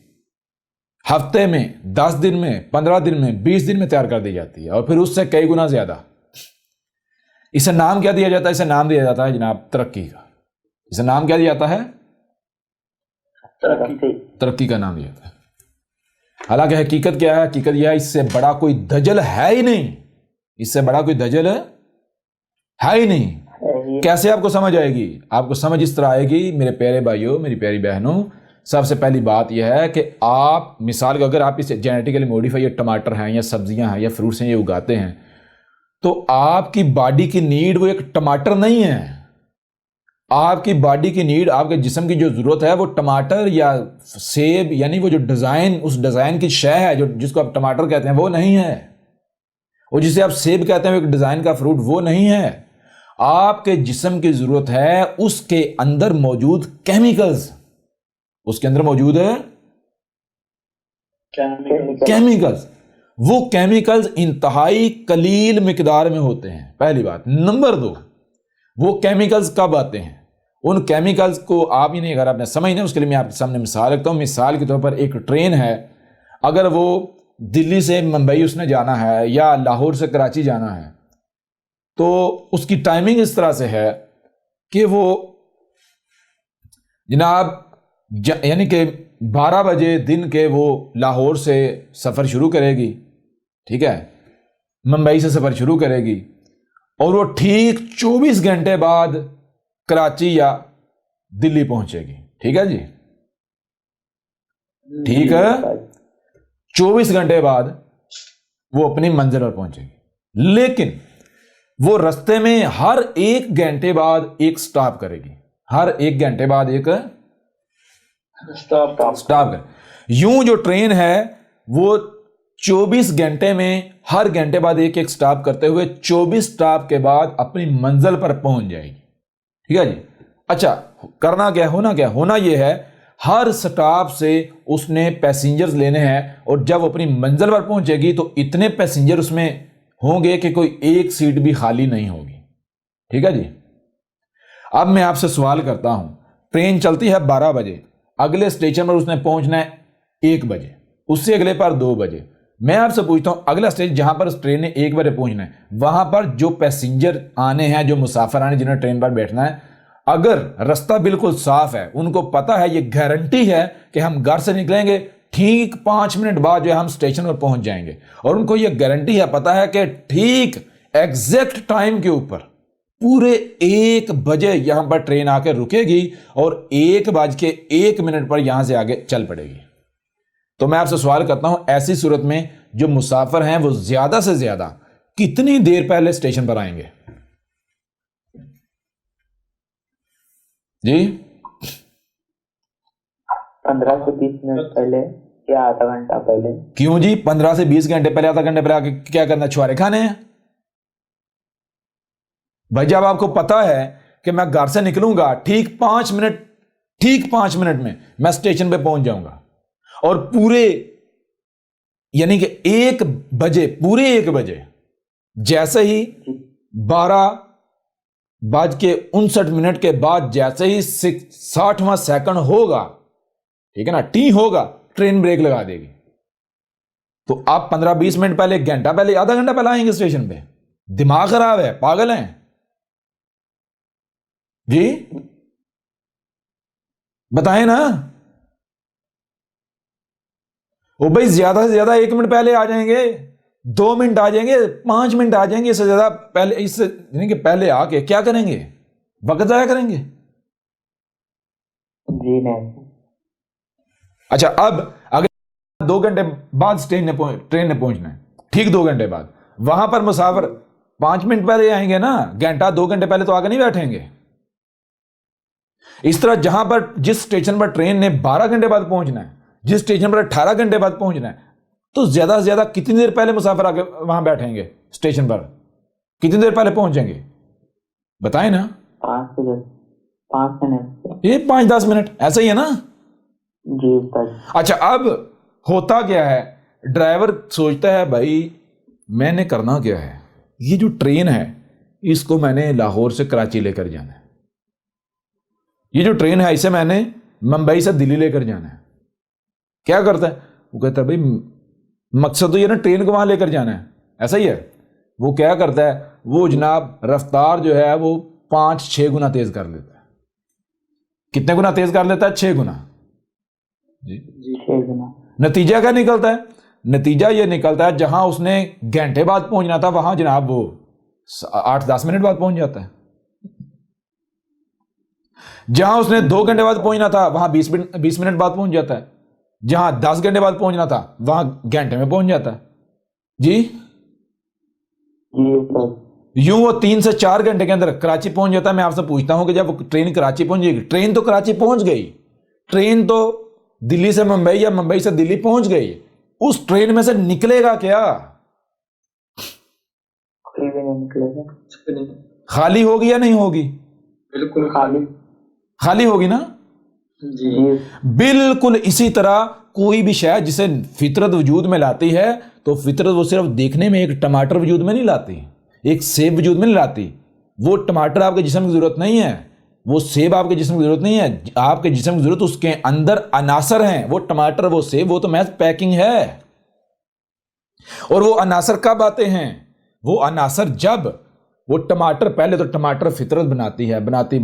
Speaker 2: ہفتے میں، 10 دن میں، 15 دن میں، 20 دن میں تیار کر دی جاتی ہے، اور پھر اس سے کئی گنا زیادہ. اسے نام کیا دیا جاتا ہے؟ اسے نام دیا جاتا ہے جناب ترقی کا. اسے نام کیا دیا جاتا ہے؟ ترقی کا نام دیا جاتا ہے. حالانکہ حقیقت کیا ہے؟ حقیقت یہ ہے اس سے بڑا کوئی دجل ہے ہی نہیں. اس سے بڑا کوئی دجل ہے ہی نہیں. کیسے آپ کو سمجھ آئے گی؟ آپ کو سمجھ اس طرح آئے گی میرے پیارے بھائیوں، میری پیاری بہنوں. سب سے پہلی بات یہ ہے کہ آپ مثال کو اگر آپ اسے جینیٹیکلی موڈیفائی، یا ٹماٹر ہیں یا سبزیاں ہیں یا فروٹس ہیں، یہ اگاتے ہیں، تو آپ کی باڈی کی نیڈ وہ ایک ٹماٹر نہیں ہے. آپ کی باڈی کی نیڈ، آپ کے جسم کی جو ضرورت ہے وہ ٹماٹر یا سیب، یعنی وہ جو ڈیزائن، اس ڈیزائن کی شے ہے جو جس کو آپ ٹماٹر کہتے ہیں، وہ نہیں ہے. وہ جسے آپ سیب کہتے ہیں، وہ ایک ڈیزائن کا فروٹ، وہ نہیں ہے. آپ کے جسم کی ضرورت ہے اس کے اندر موجود کیمیکلز. اس کے اندر موجود ہے کیمیکلز. وہ کیمیکلز انتہائی قلیل مقدار میں ہوتے ہیں، پہلی بات. نمبر 2، وہ کیمیکلز کب آتے ہیں؟ ان کیمیکلز کو آپ ہی نہیں، اگر آپ نے سمجھنا ہے اس کے لیے میں آپ کے سامنے مثال رکھتا ہوں. مثال کے طور پر ایک ٹرین ہے، اگر وہ دلی سے ممبئی اس نے جانا ہے یا لاہور سے کراچی جانا ہے، تو اس کی ٹائمنگ اس طرح سے ہے کہ وہ جناب یعنی کہ 12 بجے دن کے وہ لاہور سے سفر شروع کرے گی، ٹھیک ہے، ممبئی سے سفر شروع کرے گی، اور وہ ٹھیک 24 گھنٹے بعد کراچی یا دلی پہنچے گی. ٹھیک ہے جی، ٹھیک ہے، 24 گھنٹے بعد وہ اپنی منزل پر پہنچے گی. لیکن وہ رستے میں ہر 1 گھنٹے بعد ایک سٹاپ کرے گی، ہر 1 گھنٹے بعد ایک سٹاپ کرے. یوں جو ٹرین ہے وہ 24 گھنٹے میں ہر گھنٹے بعد ایک سٹاپ کرتے ہوئے 24 سٹاپ کے بعد اپنی منزل پر پہنچ جائے گی. ٹھیک ہے جی. اچھا، کرنا کیا، ہونا یہ ہے، ہر سٹاپ سے اس نے پیسنجرز لینے ہیں، اور جب اپنی منزل پر پہنچے گی تو اتنے پیسنجر اس میں ہوں گے کہ کوئی ایک سیٹ بھی خالی نہیں ہوگی. ٹھیک ہے جی. اب میں آپ سے سوال کرتا ہوں، ٹرین چلتی ہے 12 بجے، اگلے اسٹیشن پر اس نے پہنچنا ہے 1 بجے، اس سے اگلے پر 2 بجے. میں آپ سے پوچھتا ہوں، اگلا اسٹیشن جہاں پر اس ٹرین نے 1 بجے پہنچنا ہے، وہاں پر جو پیسنجر آنے ہیں، جو مسافر آنے جنہیں ٹرین پر بیٹھنا ہے، اگر رستہ بالکل صاف ہے، ان کو پتا ہے، یہ گارنٹی ہے کہ ہم گھر سے نکلیں گے ٹھیک 5 منٹ بعد جو ہے ہم اسٹیشن پر پہنچ جائیں گے، اور ان کو یہ گارنٹی ہے، پتا ہے کہ ٹھیک ایگزیکٹ ٹائم کے اوپر پورے 1 بجے یہاں پر ٹرین آ کے رکے گی اور 1:01 پر یہاں سے آگے چل پڑے گی. تو میں آپ سے سوال کرتا ہوں، ایسی صورت میں جو مسافر ہیں وہ زیادہ سے زیادہ کتنی دیر پہلے اسٹیشن پر آئیں گے؟ جی
Speaker 3: 15 سے 20 منٹ پہلے یا آدھا گھنٹہ پہلے.
Speaker 2: کیوں جی 15 سے 20 گھنٹے پہلے، آدھا گھنٹے پہلے آ کے کیا کرنا، چھوارے کھانے ہیں؟ بھائی جب آپ کو پتا ہے کہ میں گھر سے نکلوں گا ٹھیک 5 منٹ میں اسٹیشن پہ پہنچ جاؤں گا، اور پورے یعنی کہ 1 بجے، پورے 1 بجے جیسے ہی 12:59 کے بعد جیسے ہی 60واں سیکنڈ ہوگا، ٹھیک ہے نا، ٹی ہوگا، ٹرین بریک لگا دے گی. تو آپ 15-20 منٹ پہلے، گھنٹہ پہلے، آدھا گھنٹہ پہلے آئیں گے اسٹیشن پہ؟ دماغ خراب ہے، پاگل ہیں جی؟ بتائیں نا. وہ بھائی زیادہ سے زیادہ 1 منٹ پہلے آ جائیں گے، 2 منٹ آ جائیں گے، 5 منٹ آ جائیں گے، اس سے زیادہ پہلے، اس سے یعنی کہ پہلے آ کے کیا کریں گے؟ وقت ضائع کریں گے؟
Speaker 3: جی نہیں.
Speaker 2: اچھا، اب اگر 2 گھنٹے بعد ٹرین نے پہنچنا ہے، ٹھیک 2 گھنٹے بعد، وہاں پر مسافر 5 منٹ پہلے آئیں گے نا، گھنٹہ 2 گھنٹے پہلے تو آگے نہیں بیٹھیں گے. اس طرح جہاں پر جس اسٹیشن پر ٹرین نے 12 گھنٹے بعد پہنچنا ہے، جس اسٹیشن پر 18 گھنٹے بعد پہنچنا ہے، تو زیادہ سے زیادہ کتنی دیر پہلے مسافر آگے وہاں بیٹھیں گے؟ اسٹیشن پر کتنی دیر پہلے پہنچیں گے؟ بتائیں نا.
Speaker 3: 5 منٹ.
Speaker 2: یہ 5-10 منٹ ایسا ہی ہے نا.
Speaker 3: جی استاد.
Speaker 2: اچھا، اب ہوتا کیا ہے، ڈرائیور سوچتا ہے بھائی میں نے کرنا کیا ہے، یہ جو ٹرین ہے اس کو میں نے لاہور سے کراچی لے کر جانا ہے، یہ جو ٹرین ہے اسے میں نے ممبئی سے دلی لے کر جانا ہے. کیا کرتا ہے وہ؟ کہتا ہے بھائی مقصد تو یہ نا ٹرین کو وہاں لے کر جانا ہے، ایسا ہی ہے. وہ کیا کرتا ہے، وہ جناب رفتار جو ہے وہ 5-6 گنا تیز کر لیتا ہے. کتنے گنا تیز کر لیتا ہے؟ 6 گنا. جی
Speaker 3: 6 گنا.
Speaker 2: نتیجہ کیا نکلتا ہے؟ نتیجہ یہ نکلتا ہے جہاں اس نے گھنٹے بعد پہنچنا تھا وہاں جناب وہ 8-10 منٹ بعد پہنچ جاتا ہے. جہاں اس نے 2 گھنٹے بعد پہنچنا تھا وہاں 20 منٹ بعد پہنچ جاتا ہے. جہاں 10 گھنٹے بعد پہنچنا تھا وہاں گھنٹے میں پہنچ جاتا ہے. جی یوں وہ 3 سے 4 گھنٹے کے اندر کراچی پہنچ جاتا ہے. میں آپ سے پوچھتا ہوں کہ جب ٹرین کراچی پہنچ جائے گی، ٹرین تو کراچی پہنچ گئی، ٹرین تو دلی سے ممبئی یا ممبئی سے دلی پہنچ گئی، اس ٹرین میں سے نکلے گا کیا؟
Speaker 3: کوئی بھی نہیں نکلے گا.
Speaker 2: خالی ہوگی یا نہیں ہوگی؟
Speaker 3: بالکل خالی.
Speaker 2: خالی ہوگی نا.
Speaker 4: جی
Speaker 2: بالکل اسی طرح کوئی بھی شے جسے فطرت وجود میں لاتی ہے تو فطرت وہ صرف دیکھنے میں ایک ٹماٹر وجود میں نہیں لاتی، ایک سیب وجود میں نہیں لاتی. وہ ٹماٹر آپ کے جسم کی ضرورت نہیں ہے، وہ سیب آپ کے جسم کی ضرورت نہیں ہے. آپ کے جسم کی ضرورت اس کے اندر عناصر ہیں. وہ ٹماٹر وہ سیب وہ تو محض پیکنگ ہے. اور وہ عناصر کب آتے ہیں؟ وہ عناصر جب وہ ٹماٹر، پہلے تو ٹماٹر فطرت بناتی ہے، بناتی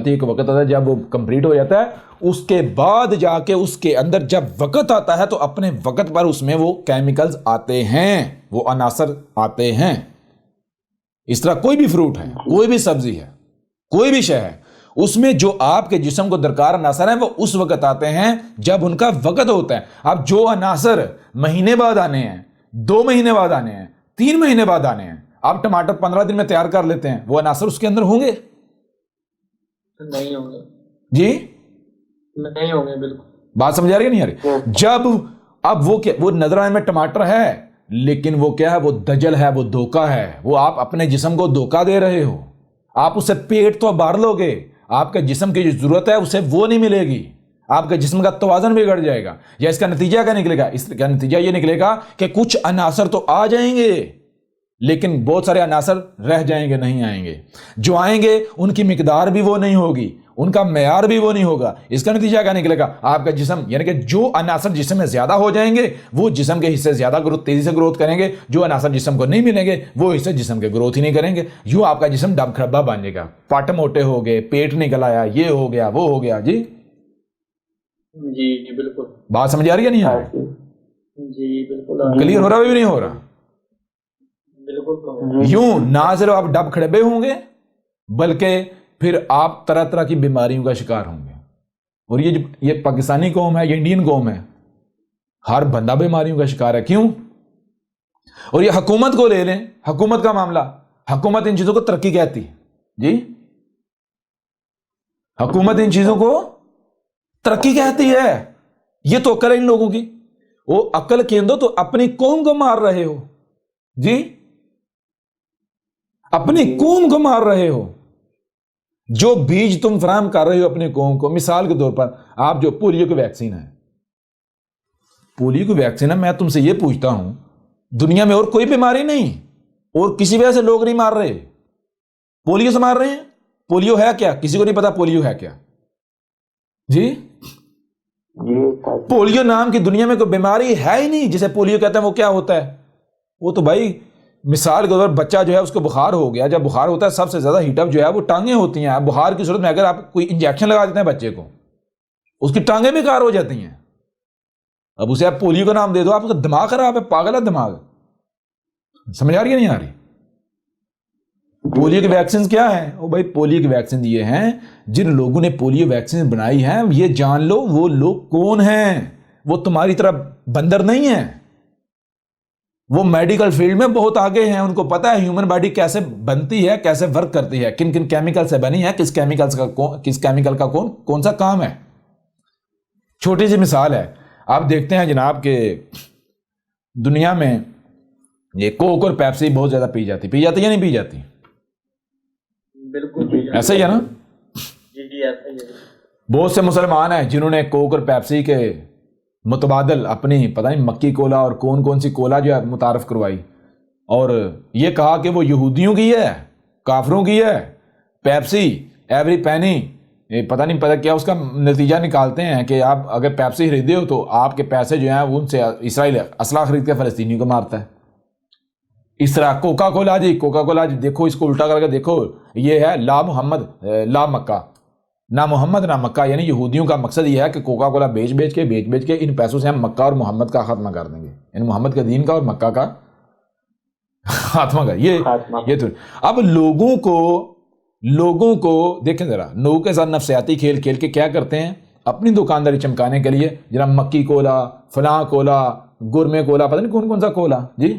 Speaker 2: ایک وقت آتا ہے جب وہ کمپلیٹ ہو جاتا ہے. اس کے بعد جا کے اس کے اندر جب وقت آتا ہے تو اپنے وقت پر اس میں وہ کیمیکلز آتے ہیں، وہ عناصر آتے ہیں. اس طرح کوئی بھی فروٹ ہے، کوئی بھی سبزی ہے، کوئی بھی شے ہے، اس میں جو آپ کے جسم کو درکار عناصر ہیں وہ اس وقت آتے ہیں جب ان کا وقت ہوتا ہے. اب جو عناصر مہینے بعد آنے ہیں، 2 مہینے بعد آنے ہیں، 3 مہینے بعد آنے ہیں، آپ ٹماٹر 15 دن میں تیار کر لیتے ہیں، وہ عناصر اس کے اندر ہوں گے؟
Speaker 4: نہیں ہوں گے
Speaker 2: جی
Speaker 4: نہیں ہوں گے. بالکل
Speaker 2: بات سمجھ آ رہی ہے نہیں آ رہی؟ جب اب وہ کیا، وہ نظر آنے میں ٹماٹر ہے لیکن وہ کیا ہے؟ وہ دجل ہے، وہ دھوکہ ہے. وہ آپ اپنے جسم کو دھوکہ دے رہے ہو. آپ اسے پیٹ تو بھر لو گے، آپ کے جسم کی جو ضرورت ہے اسے وہ نہیں ملے گی. آپ کے جسم کا توازن بگڑ جائے گا. یا اس کا نتیجہ کیا نکلے گا؟ اس کا نتیجہ یہ نکلے گا کہ کچھ عناصر تو آ جائیں گے لیکن بہت سارے عناصر رہ جائیں گے، نہیں آئیں گے. جو آئیں گے ان کی مقدار بھی وہ نہیں ہوگی، ان کا معیار بھی وہ نہیں ہوگا. اس کا نتیجہ کیا نکلے گا؟ آپ کا جسم، یعنی کہ جو عناصر جسم میں زیادہ ہو جائیں گے وہ جسم کے حصے زیادہ تیزی سے گروتھ کریں گے. جو عناصر جسم کو نہیں ملیں گے وہ حصے جسم کے گروتھ ہی نہیں کریں گے. یوں آپ کا جسم ڈب کھڑبا بن جائے گا، پٹ موٹے ہو گئے، پیٹ نکل آیا، یہ ہو گیا، وہ ہو گیا. جی
Speaker 4: جی بالکل.
Speaker 2: بات سمجھ آ رہی ہے نہیں آ رہی؟
Speaker 4: جی بالکل
Speaker 2: کلیئر ہو رہا بھی نہیں ہو رہا؟
Speaker 4: بالکل.
Speaker 2: یوں نہ صرف آپ ڈب کھڑبے ہوں گے بلکہ پھر آپ طرح طرح کی بیماریوں کا شکار ہوں گے. اور یہ پاکستانی قوم ہے، یہ انڈین قوم ہے، ہر بندہ بیماریوں کا شکار ہے. کیوں؟ اور یہ حکومت کو لے لیں، حکومت کا معاملہ، حکومت ان چیزوں کو ترقی کہتی ہے. جی حکومت ان چیزوں کو ترقی کہتی ہے. یہ تو عقل ہے ان لوگوں کی. وہ عقل کے اندر تو اپنی قوم کو مار رہے ہو. جی اپنی قوم کو مار رہے ہو. جو بیج تم فراہم کر رہے ہو اپنی قوم کو، مثال کے طور پر آپ جو پولیو کی ویکسین ہے، پولیو کی ویکسین ہے، میں تم سے یہ پوچھتا ہوں دنیا میں اور کوئی بیماری نہیں اور کسی وجہ سے لوگ نہیں مار رہے، پولیو سے مار رہے ہیں؟ پولیو ہے کیا؟ کسی کو نہیں پتا پولیو ہے کیا. جی پولیو نام کی دنیا میں کوئی بیماری ہے ہی نہیں جسے پولیو کہتے ہیں. وہ کیا ہوتا ہے؟ وہ تو بھائی مثال کے طور پر بچہ جو ہے اس کو بخار ہو گیا، جب بخار ہوتا ہے سب سے زیادہ ہیٹ اپ جو ہے وہ ٹانگیں ہوتی ہیں. بخار کی صورت میں اگر آپ کوئی انجیکشن لگا دیتے ہیں بچے کو، اس کی ٹانگیں بیکار ہو جاتی ہیں. اب اسے آپ پولیو کا نام دے دو، آپ کا دماغ خراب ہے، پاگل ہے دماغ. سمجھ آ رہی ہے نہیں آ رہی؟ پولیو کی ویکسین کیا ہے؟ او بھائی پولیو کی ویکسین یہ ہیں جن لوگوں نے پولیو ویکسین بنائی ہے، یہ جان لو وہ لوگ کون ہیں. وہ تمہاری طرح بندر نہیں ہیں، وہ میڈیکل فیلڈ میں بہت آگے ہیں. ان کو پتا ہے ہیومن باڈی کیسے بنتی ہے، کیسے ورک کرتی ہے، کن کن کیمیکل سے بنی ہے، کس کیمیکل کا کون سا کام ہے. چھوٹی سی مثال ہے، آپ دیکھتے ہیں جناب کہ دنیا میں یہ کوک اور پیپسی بہت زیادہ پی جاتی یا نہیں پی جاتی؟
Speaker 4: بالکل
Speaker 2: ایسا ہی ہے نا.
Speaker 4: جی ایسا ہی ہے.
Speaker 2: بہت سے مسلمان ہیں جنہوں نے کوک اور پیپسی کے متبادل اپنی پتہ نہیں مکی کولا اور کون سی کولا جو ہے متعارف کروائی اور یہ کہا کہ وہ یہودیوں کی ہے، کافروں کی ہے. پیپسی ایوری پینی، پتہ کیا اس کا نتیجہ نکالتے ہیں کہ آپ اگر پیپسی خریدے ہو تو آپ کے پیسے جو ہیں ان سے اسرائیل اسلحہ خرید کے فلسطینیوں کو مارتا ہے. اس طرح کوکا کولا جی دیکھو، اس کو الٹا کر کے دیکھو، یہ ہے لا محمد لا مکہ، نہ محمد نہ مکہ. یعنی یہودیوں کا مقصد یہ ہے کہ کوکا کولا بیچ کے ان پیسوں سے ہم مکہ اور محمد کا خاتمہ کر دیں گے، یعنی محمد کے دین کا اور مکہ کا خاتمہ کر. یہ تو اب لوگوں کو دیکھیں ذرا، لوگوں کے ساتھ نفسیاتی کھیل کے کیا کرتے ہیں اپنی دکانداری چمکانے کے لیے، جناب مکی کولا، فلاں کولا، گرمے کولا، پتہ نہیں کون سا کولا جی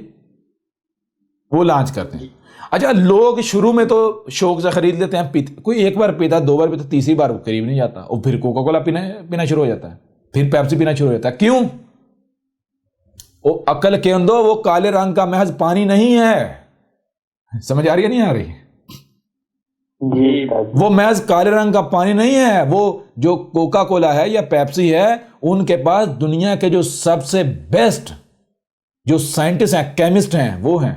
Speaker 2: وہ لانچ کرتے ہیں. اچھا لوگ شروع میں تو شوق سے خرید لیتے ہیں، کوئی ایک بار پیتا، 2 بار پیتا، تیسری بار قریب نہیں جاتا اور پھر کوکا کولا پینا شروع ہو جاتا ہے، پھر پیپسی پینا شروع ہو جاتا ہے. کیوں؟ وہ عقل کے اندر وہ کالے رنگ کا محض پانی نہیں ہے. سمجھ آ رہی ہے نہیں آ رہی؟
Speaker 3: جی استاد
Speaker 2: وہ محض کالے رنگ کا پانی نہیں ہے. وہ جو کوکا کولا ہے یا پیپسی ہے, ان کے پاس دنیا کے جو سب سے بیسٹ جو سائنٹسٹ ہیں, کیمسٹ ہیں, وہ ہیں.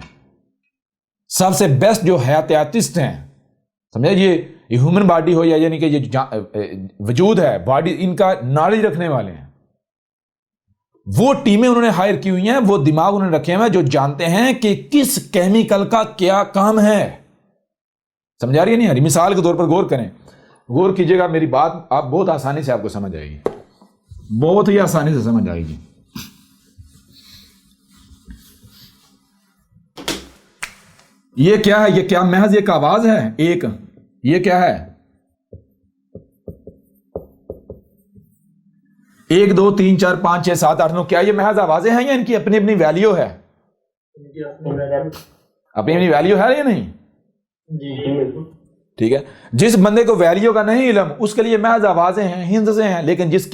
Speaker 2: سب سے بیسٹ جو حیاتیاتسٹ ہیں, سمجھے, یہ ہیومن باڈی ہو یا یعنی کہ یہ وجود ہے باڈی, ان کا نالج رکھنے والے ہیں. وہ ٹیمیں انہوں نے ہائر کی ہوئی ہیں, وہ دماغ انہوں نے رکھے ہوئے ہیں جو جانتے ہیں کہ کس کیمیکل کا کیا کام ہے. سمجھا رہی ہے نہیں آ رہی؟ مثال کے طور پر غور کریں, غور کیجئے گا میری بات, آپ بہت آسانی سے آپ کو سمجھ آئے گی, بہت ہی آسانی سے سمجھ آئے گی. یہ کیا ہے؟ یہ کیا محض ایک آواز ہے؟ ایک یہ کیا ہے؟ 1 2 3 4 5 6 7 8 9, کیا یہ محض آوازیں ہیں یا ان کی اپنی اپنی ویلیو ہے؟ اپنی اپنی ویلیو ہے یا نہیں؟
Speaker 4: جی
Speaker 2: ٹھیک ہے. جس بندے کو ویلیو کا نہیں علم, اس کے لیے محض آوازیں ہیں, ہندسیں ہیں. لیکن جس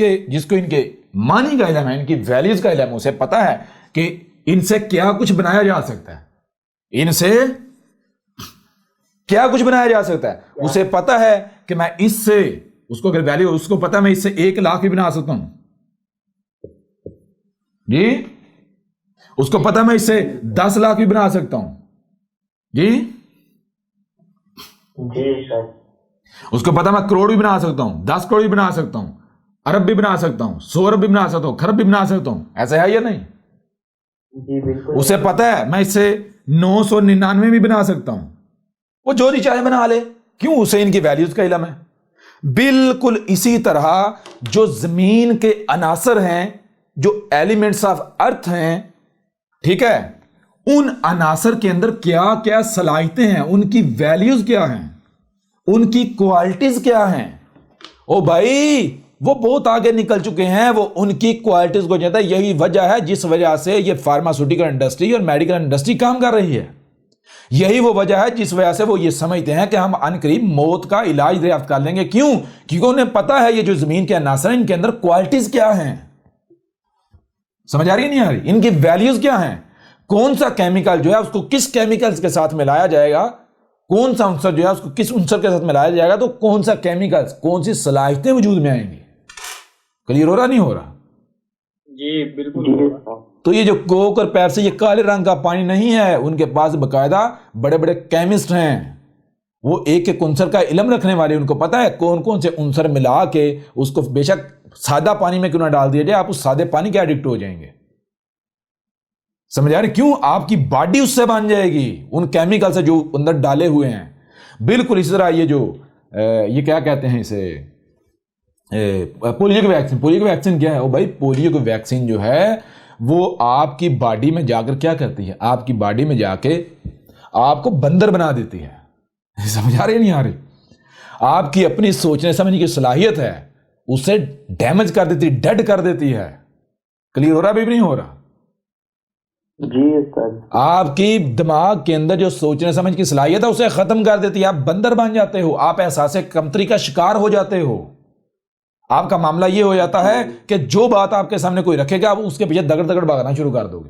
Speaker 2: کو ان کے معنی کا علم ہے, ان کی ویلیوز کا علم, اسے پتا ہے کہ ان سے کیا کچھ بنایا جا سکتا ہے, ان سے کیا کچھ بنایا جا سکتا ہے. اسے پتا ہے کہ میں اس سے, اس کو اگر ویلیو, اس کو پتا ہے میں اس سے 1 لاکھ بھی بنا سکتا ہوں. جی, اس کو پتا ہے میں اس سے 10 لاکھ بھی بنا سکتا ہوں. جی
Speaker 3: جی استاد
Speaker 2: اس کو پتا میں کروڑ بھی بنا سکتا ہوں, 10 کروڑ بھی بنا سکتا ہوں, ارب بھی بنا سکتا ہوں, 100 ارب بھی بنا سکتا ہوں, خرب بھی بنا سکتا ہوں. ایسا ہے یا نہیں؟
Speaker 3: جی بالکل.
Speaker 2: اسے پتا ہے میں اس سے 999 بھی بنا سکتا ہوں. وہ جو نہیں چاہے بنا لے. کیوں؟ اسے ان کی ویلیوز کا علم ہے. بالکل اسی طرح جو زمین کے عناصر ہیں, جو ایلیمنٹس آف ارتھ ہیں, ٹھیک ہے, ان عناصر کے اندر کیا کیا صلاحیتیں ہیں, ان کی ویلیوز کیا ہیں, ان کی کوالٹیز کیا ہیں. او بھائی, وہ بہت آگے نکل چکے ہیں, وہ ان کی کوالٹیز کو جانتا ہے. یہی وجہ ہے جس وجہ سے یہ فارماسیوٹیکل انڈسٹری اور میڈیکل انڈسٹری کام کر رہی ہے. یہی وہ وجہ ہے جس وجہ سے وہ یہ سمجھتے ہیں کہ ہم عنقریب موت کا علاج دریافت کر لیں گے. کیوں؟ کیونکہ انہیں پتا ہے یہ جو زمین کے عناصر ہیں, ان کے اندر کوالٹیز کیا ہیں. سمجھ آ رہی ہے نہیں آ رہی؟ ان کی ویلیوز کیا ہیں. کون سا کیمیکل جو ہے اس کو کس کیمیکل کے ساتھ ملایا جائے گا, کون سا عنصر جو ہے اس کو کس عنصر کے ساتھ ملایا جائے گا, تو کون سا کیمیکل, کون سی صلاحیتیں وجود میں آئیں گی. کلیئر ہو رہا نہیں ہو رہا؟
Speaker 4: جی بالکل.
Speaker 3: جی استاد
Speaker 2: تو یہ جو کوک اور پیپسی یہ کالے رنگ کا پانی نہیں ہے, ان کے پاس باقاعدہ بڑے بڑے کیمسٹ ہیں, وہ ایک ایک عنصر کا علم رکھنے والے. ان کو پتا ہے کون کون سے عنصر ملا کے اس کو, بے شک سادہ پانی میں کیوں نہ ڈال دیا جائے, آپ اس سادے پانی کے ایڈکٹ ہو جائیں گے. سمجھ آ رہے؟ کیوں؟ آپ کی باڈی اس سے بن جائے گی, ان کیمیکل سے جو اندر ڈالے ہوئے ہیں. بالکل اسی طرح یہ جو یہ کیا کہتے ہیں اسے, پولیو کی ویکسین. پولیو کی ویکسین کیا ہے؟ او بھائی, پولیو کی ویکسین جو ہے وہ آپ کی باڈی میں جا کر کیا کرتی ہے, آپ کی باڈی میں جا کے آپ کو بندر بنا دیتی ہے. سمجھ آ رہی نہیں آ رہی؟ آپ کی اپنی سوچنے سمجھنے کی صلاحیت ہے اسے ڈیمیج کر دیتی, ڈیڈ کر دیتی ہے. کلیئر ہو رہا بھی نہیں ہو رہا؟
Speaker 3: جی استاد
Speaker 2: آپ کی دماغ کے اندر جو سوچنے سمجھ کی صلاحیت ہے اسے ختم کر دیتی ہے. آپ بندر بن جاتے ہو, آپ احساس کمتری کا شکار ہو جاتے ہو. آپ کا معاملہ یہ ہو جاتا ہے کہ جو بات آپ کے سامنے کوئی رکھے گا آپ اس کے پیچھے دگڑ دگڑ بھاگنا شروع کر دو گے.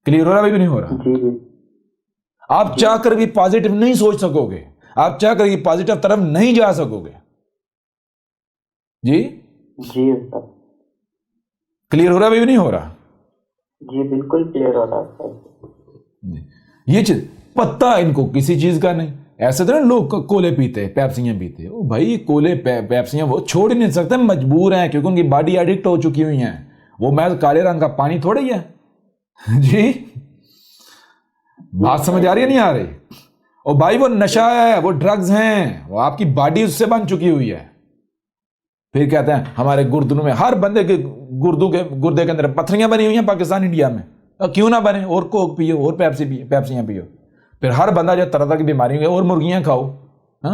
Speaker 2: کلیئر ہو رہا بھی نہیں ہو رہا؟
Speaker 3: جی جی
Speaker 2: آپ چاہ کر بھی پازیٹیو نہیں سوچ سکو گے, آپ چاہ کر بھی پازیٹیو طرف نہیں جا سکو گے. جی
Speaker 3: جی استاد
Speaker 2: کلیئر ہو رہا بھی نہیں ہو رہا؟
Speaker 3: جی بالکل کلیئر ہو رہا ہے استاد.
Speaker 2: یہ چیز پتہ ان کو کسی چیز کا نہیں. ایسے تو نا لوگ کولے پیتے, پیپسیاں پیتے, او بھائی کولے پیپسیاں وہ چھوڑ ہی نہیں سکتے, مجبور ہیں کیونکہ ان کی باڈی ایڈکٹ ہو چکی ہوئی ہیں. وہ محض کالے رنگ کا پانی تھوڑا ہی ہے. جی بات سمجھ آ رہی ہے نہیں آ رہی؟ او بھائی وہ نشہ ہے, وہ ڈرگز ہیں, وہ آپ کی باڈی اس سے بن چکی ہوئی ہے. پھر کہتے ہیں ہمارے گردوں میں, ہر بندے کے گردے کے اندر پتھریاں بنی ہوئی ہیں پاکستان انڈیا میں. کیوں نہ بنے, اور کوک پیو, اور پیپسیاں پیو. پھر ہر بندہ جو طرح طرح کی بیماری ہوئی, اور مرغیاں کھاؤ,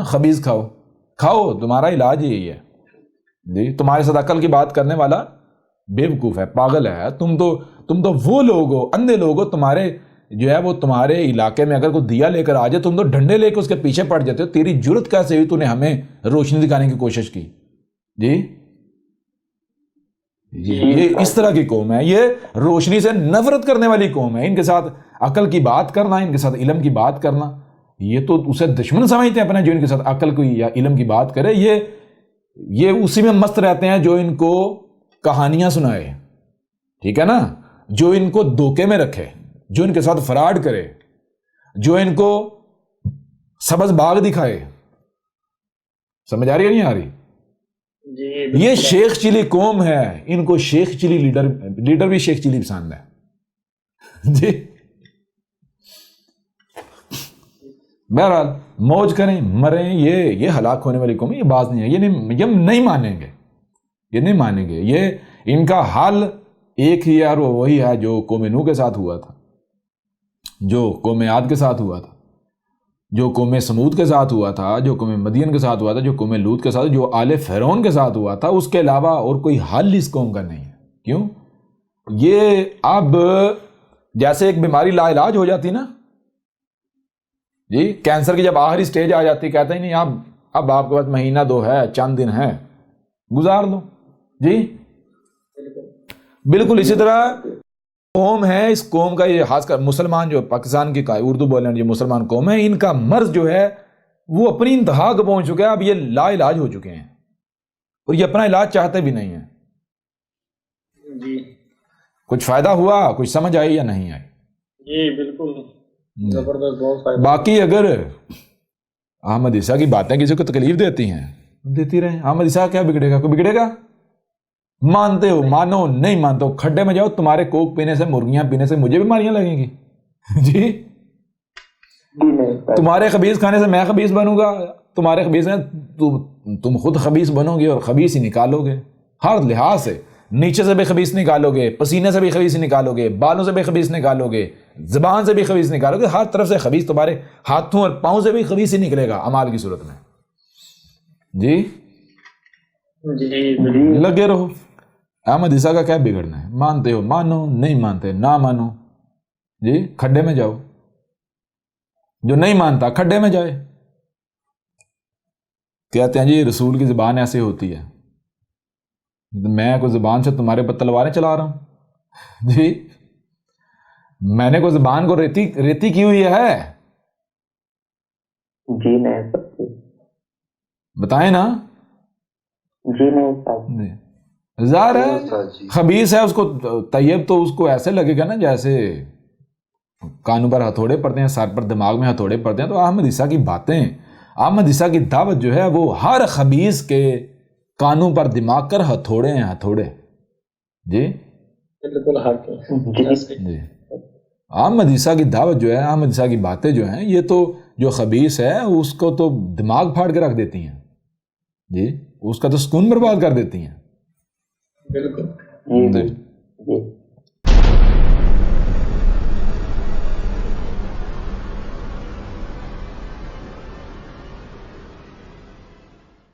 Speaker 2: خبیز کھاؤ, تمہارا علاج یہی ہے. جی تمہارے ساتھ عقل کی بات کرنے والا بے وقوف ہے, پاگل ہے. تم تو وہ لوگ ہو, اندھے لوگ ہو. تمہارے جو ہے وہ تمہارے علاقے میں اگر کوئی دیا لے کر آ جائے, تم تو ڈنڈے لے کے اس کے پیچھے پڑ جاتے ہو. تیری جرت کیسے ہوئی, تو نے ہمیں روشنی دکھانے کی کوشش کی. جی یہ اس طرح کی قوم ہے, یہ روشنی سے نفرت کرنے والی قوم ہے. ان کے ساتھ عقل کی بات کرنا, ان کے ساتھ علم کی بات کرنا, یہ تو اسے دشمن سمجھتے ہیں اپنے جو ان کے ساتھ عقل کوئی یا علم کی بات کرے. یہ اسی میں مست رہتے ہیں جو ان کو کہانیاں سنائے, ٹھیک ہے نا, جو ان کو دھوکے میں رکھے, جو ان کے ساتھ فراڈ کرے, جو ان کو سبز باغ دکھائے. سمجھ آ رہی ہے نہیں آ رہی؟
Speaker 4: جی
Speaker 2: یہ شیخ چلی قوم ہے, ان کو شیخ چلی لیڈر بھی شیخ چلی پسند ہے. جی بہرحال موج کریں مریں, یہ ہلاک ہونے والی قوم ہے, یہ باز نہیں ہے, یہ نہیں مانیں گے, یہ نہیں مانیں گے. یہ ان کا حل ایک ہی ہے اور وہ وہی ہے جو قوم نوح کے ساتھ ہوا تھا, جو قوم عاد کے ساتھ ہوا تھا, جو قوم سمود کے ساتھ ہوا تھا, جو قوم مدین کے ساتھ ہوا تھا, جو قوم لوط کے ساتھ, جو آل فرعون کے ساتھ ہوا تھا. اس کے علاوہ اور کوئی حل اس قوم کا نہیں ہے. کیوں؟ یہ اب جیسے ایک بیماری لا علاج ہو جاتی نا جی, کینسر کی جب آخری سٹیج آ جاتی, کہتے ہیں نہیں اب آپ کے پاس مہینہ 2 ہے, چند دن ہے, گزار دو. جی بالکل اسی طرح قوم ہے, اس قوم کا یہ خاص کر مسلمان جو پاکستان کی اردو بولنے جو مسلمان قوم ہے, ان کا مرض جو ہے وہ اپنی انتہا کو پہنچ چکا ہے. اب یہ لا علاج ہو چکے ہیں اور یہ اپنا علاج چاہتے بھی نہیں ہیں.
Speaker 4: جی
Speaker 2: کچھ فائدہ ہوا, کچھ سمجھ آئی یا نہیں آئی؟
Speaker 4: جی بالکل زبردست, بہت فائدہ.
Speaker 2: باقی اگر احمد عیسیٰ کی باتیں کسی کو تکلیف دیتی ہیں دیتی رہیں. احمد عیسیٰ کیا بگڑے گا؟ کوئی بگڑے گا؟ مانتے ہو مانو, نہیں مانتے ہو کھڈے میں جاؤ. تمہارے کوک پینے سے, مرغیاں پینے سے مجھے بیماریاں لگیں گی. جی تمہارے خبیث کھانے سے میں خبیث بنوں گا, تمہارے خبیث میں تم خود خبیث بنو گے اور خبیث ہی نکالو گے ہر لحاظ سے. نیچے سے بھی خبیث نکالو گے, پسینے سے بھی خبیث نکالو گے, بالوں سے بھی خبیث نکالو گے, زبان سے بھی خبیث نکالو گے, ہر طرف سے خبیث. تمہارے ہاتھوں اور پاؤں سے بھی خبیث ہی نکلے گا اعمال کی صورت میں. جی
Speaker 4: جی
Speaker 2: لگے رہو. احمد عیسیٰ کا کیا بگڑنا ہے؟ مانتے ہو مانو, نہیں مانتے نہ مانو. جی کھڈے میں جاؤ, جو نہیں مانتا کھڈے میں جائے. کہتے ہیں جی رسول کی زبان ایسے ہوتی ہے, میں کوئی زبان سے تمہارے پر تلواریں چلا رہا ہوں؟ جی میں نے کوئی زبان کو ریتی کی ہوئی ہے؟
Speaker 3: جی نہیں سکتی.
Speaker 2: بتائیں نا.
Speaker 3: جی نہیں.
Speaker 2: ظاہر ہے خبیث ہے, اس کو طیب تو اس کو ایسے لگے گا نا جیسے کانوں پر ہتھوڑے پڑتے ہیں, سر پر دماغ میں ہتھوڑے پڑتے ہیں. تو احمد عیسیٰ کی باتیں, احمد عیسیٰ کی دعوت جو ہے وہ ہر خبیث کے کانوں پر دماغ کر ہتھوڑے ہیں, ہتھوڑے. جی
Speaker 4: بالکل حق ہے.
Speaker 2: جی احمد عیسیٰ کی دعوت جو ہے, احمد عیسیٰ کی باتیں جو ہیں, یہ تو جو خبیث ہے اس کو تو دماغ پھاڑ کے رکھ دیتی ہیں. جی اس کا تو سکون برباد کر دیتی ہیں.
Speaker 4: بالکل
Speaker 2: جی